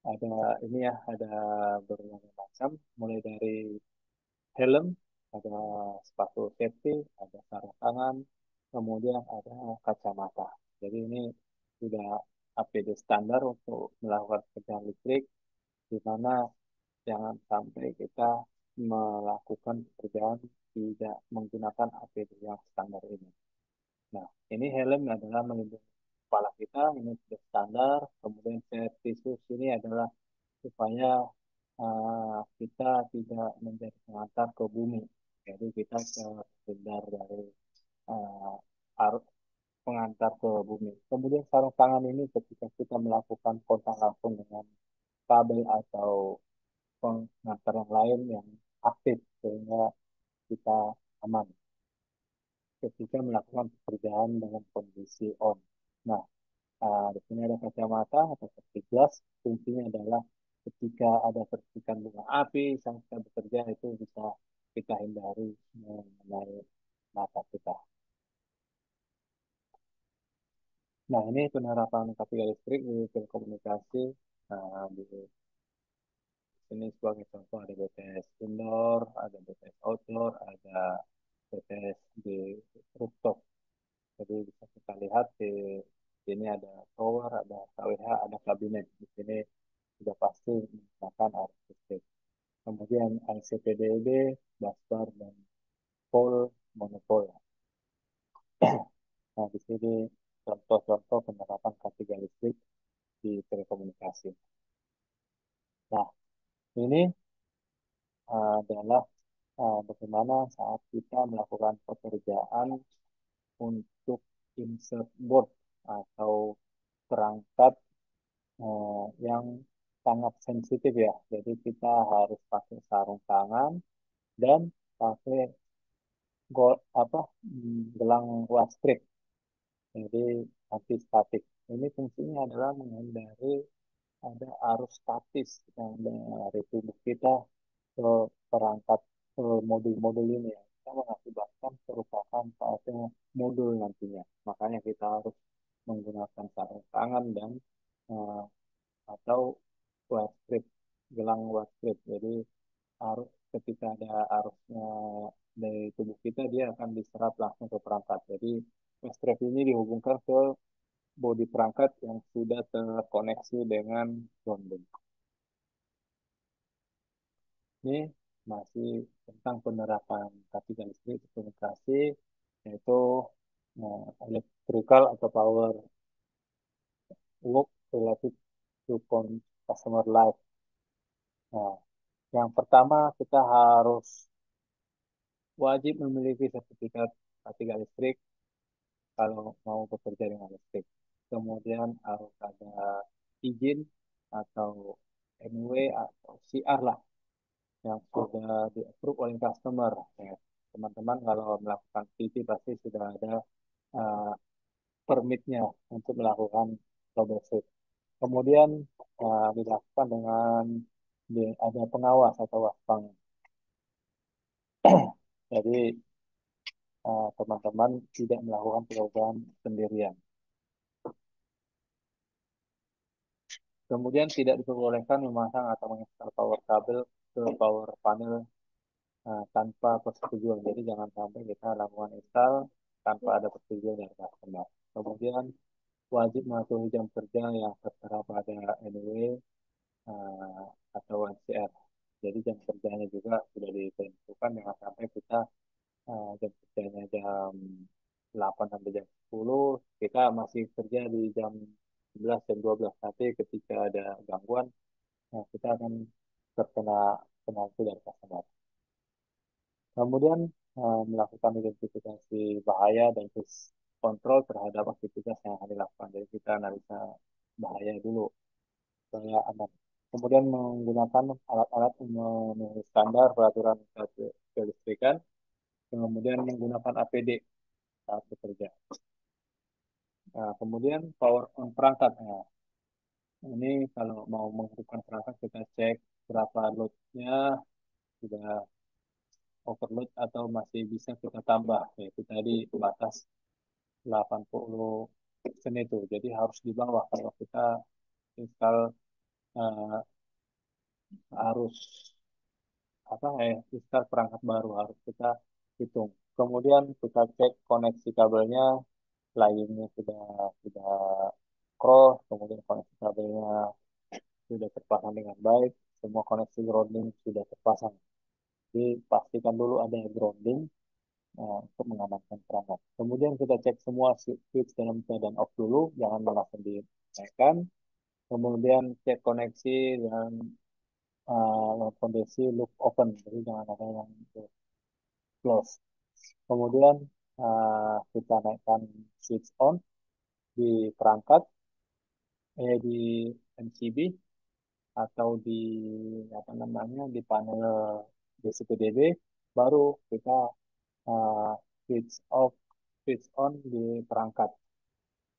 ada ini ya, ada berbagai macam, mulai dari helm, ada sepatu safety, ada sarung tangan, kemudian ada kacamata. Jadi ini sudah APD standar untuk melakukan pekerjaan listrik, di mana jangan sampai kita melakukan pekerjaan tidak menggunakan APD yang standar ini. Nah, ini helm adalah melindungi kepala kita, ini sudah standar. Kemudian safety shoes ini adalah supaya kita tidak menjadi pengantar ke bumi. Jadi kita terhindar dari uh, arus pengantar ke bumi. Kemudian sarung tangan ini ketika kita melakukan kontak langsung dengan kabel atau pengantar yang lain yang aktif sehingga kita aman ketika melakukan pekerjaan dengan kondisi on. Nah, di sini ada kacamata atau seperti gelas. Fungsinya adalah ketika ada percikan bunga api saat kita bekerja itu bisa kita hindari mengenai mata kita. Nah, ini penerapan kaki listrik di telekomunikasi. Nah, di sini sebagai contoh ada BTS indoor, ada BTS outdoor, ada BTS di rooftop. Jadi bisa kita lihat di sini ada tower, ada KWH, ada kabinet. Di sini sudah pasti menggunakan arus listrik. Kemudian ICPDB, busbar, dan pole monopole. Nah, di sini contoh-contoh penerapan K3 listrik di telekomunikasi. Nah, ini adalah bagaimana saat kita melakukan pekerjaan untuk insert board atau perangkat yang sangat sensitif ya. Jadi kita harus pakai sarung tangan dan pakai gelang wastrip. Jadi anti statik. Ini fungsinya adalah menghindari ada arus statis yang dari tubuh kita ke perangkat ke modul-modul ini ya. Kita mengakibatkan kerusakan pada modul nantinya. Makanya kita harus menggunakan sarung tangan dan eh, atau wet strip, gelang wet strip. Jadi arus ketika ada arusnya dari tubuh kita dia akan diserap langsung ke perangkat. Jadi wet strip ini dihubungkan ke bodi perangkat yang sudah terkoneksi dengan grounding. Ini masih tentang penerapan K3 listrik komunikasi yaitu electrical atau power work related to customer life. Nah, yang pertama kita harus wajib memiliki sertifikat K3 listrik kalau mau bekerja dengan listrik. Kemudian harus ada izin atau MW atau CR lah yang sudah di-approve oleh customer. Ya, teman-teman kalau melakukan PT pasti sudah ada uh, permitnya untuk melakukan troubleshoot. Kemudian dilakukan dengan ada pengawas atau waspang. Jadi teman-teman tidak melakukan perubahan sendirian. Kemudian tidak diperbolehkan memasang atau menginstal power kabel ke power panel tanpa persetujuan. Jadi jangan sampai kita lakukan install tanpa ada persetujuan dari customer. Kemudian wajib mematuhi jam kerja yang tertera pada NW atau NCR. Jadi jam kerjanya juga sudah ditentukan jangan sampai kita jam kerjanya jam 8 sampai jam 10, kita masih kerja di jam 11 jam 12 nanti ketika ada gangguan, nah kita akan terkena penalti dari customer. Kemudian melakukan identifikasi bahaya dan risk kontrol terhadap aktivitas yang akan dilakukan. Jadi kita analisa bahaya dulu supaya aman. Kemudian menggunakan alat-alat memenuhi standar peraturan kelistrikan, kemudian menggunakan APD saat bekerja. Nah, kemudian power on perangkat. Nah, ini kalau mau menghidupkan perangkat kita cek berapa loadnya, sudah overload atau masih bisa kita tambah. Yaitu tadi batas 80% itu. Jadi harus di bawah kalau kita install uh, harus install perangkat baru harus kita hitung. Kemudian kita cek koneksi kabelnya, layinnya sudah cross, kemudian koneksi kabelnya sudah terpasang dengan baik, semua koneksi grounding sudah terpasang. Jadi pastikan dulu ada grounding untuk mengamankan perangkat. Kemudian kita cek semua switch dalam keadaan off dulu, jangan langsung dinaikkan. Kemudian cek koneksi dan kondisi loop open, jadi jangan ada yang close. Kemudian kita naikkan switch on di perangkat, di MCB atau di apa namanya di panel DCP-DB, baru kita uh, switch off, switch on di perangkat.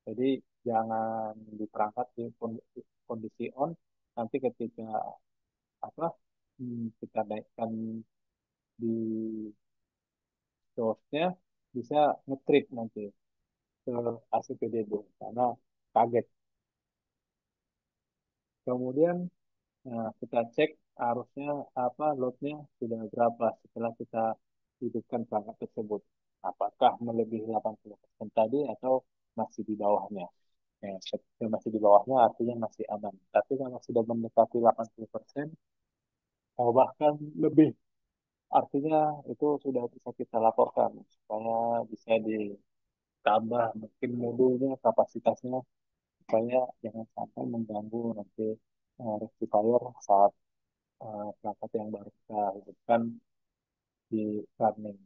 Jadi jangan di perangkat di kondisi on, nanti ketika apa kita naikkan di source-nya bisa nge-trip nanti ke ACPDB karena kaget. Kemudian kita cek arusnya apa loadnya sudah berapa setelah kita hidupkan perangkat tersebut. Apakah melebihi 80% tadi atau masih di bawahnya? Ketika masih di bawahnya artinya masih aman. Tapi kalau sudah mendekati 80% atau bahkan lebih, artinya itu sudah bisa kita laporkan supaya bisa ditambah mungkin modulnya, kapasitasnya, supaya jangan sampai mengganggu nanti rectifier saat perangkat yang baru kita hidupkan di running.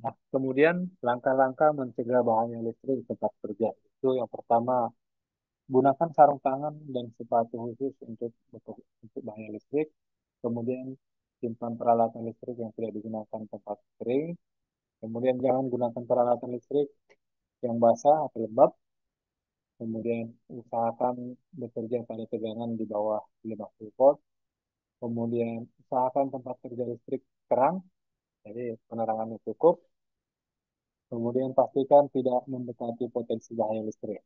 Nah, kemudian langkah-langkah mencegah bahaya listrik di tempat kerja. Itu yang pertama, gunakan sarung tangan dan sepatu khusus untuk bahaya listrik. Kemudian simpan peralatan listrik yang tidak digunakan tempat kering. Kemudian jangan gunakan peralatan listrik yang basah atau lembab. Kemudian usahakan bekerja pada tegangan di bawah 50 volt. Kemudian usahakan tempat kerja listrik terang, jadi penerangannya cukup. Kemudian pastikan tidak mendekati potensi bahaya listrik.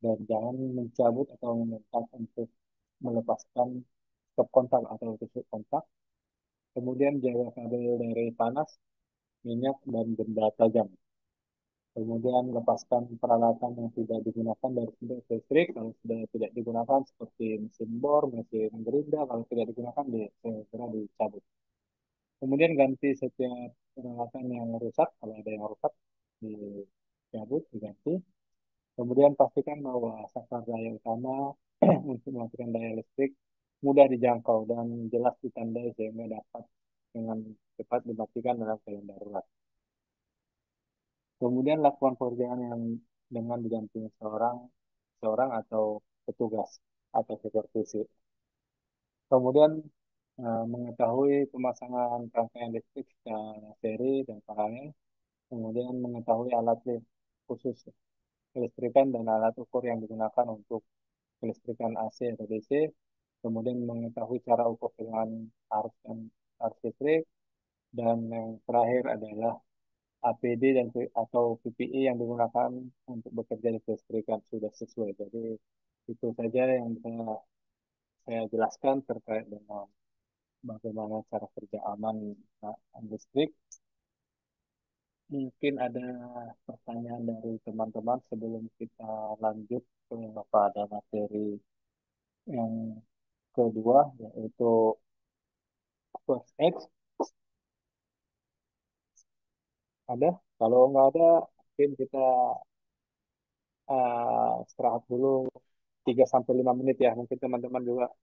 Dan jangan mencabut atau menekan untuk melepaskan stop kontak atau tusuk kontak. Kemudian jaga kabel dari panas, minyak, dan benda tajam. Kemudian lepaskan peralatan yang tidak digunakan dari sumber listrik. Kalau sudah tidak digunakan seperti mesin bor, mesin gerinda, kalau tidak digunakan segera dicabut. Kemudian ganti setiap peralatan yang rusak, kalau ada yang rusak dicabut, diganti. Kemudian pastikan bahwa saklar daya utama untuk mematikan daya listrik mudah dijangkau dan jelas ditandai sehingga dapat dengan cepat dimatikan dalam keadaan darurat. Kemudian lakukan pekerjaan yang dengan didampingi seorang seorang atau petugas atau supervisi. Kemudian mengetahui pemasangan rangkaian listrik secara seri dan paralel. Kemudian mengetahui alat khusus kelistrikan dan alat ukur yang digunakan untuk kelistrikan AC atau DC. Kemudian mengetahui cara ukur dengan arus dan arus listrik. Dan yang terakhir adalah APD dan atau PPE yang digunakan untuk bekerja di kelistrikan sudah sesuai. Jadi itu saja yang bisa saya jelaskan terkait dengan bagaimana cara kerja aman listrik. Mungkin ada pertanyaan dari teman-teman sebelum kita lanjut pada materi yang kedua, yaitu first X. Ada? Kalau nggak ada, mungkin kita istirahat dulu 3 sampai 5 menit ya. Mungkin teman-teman juga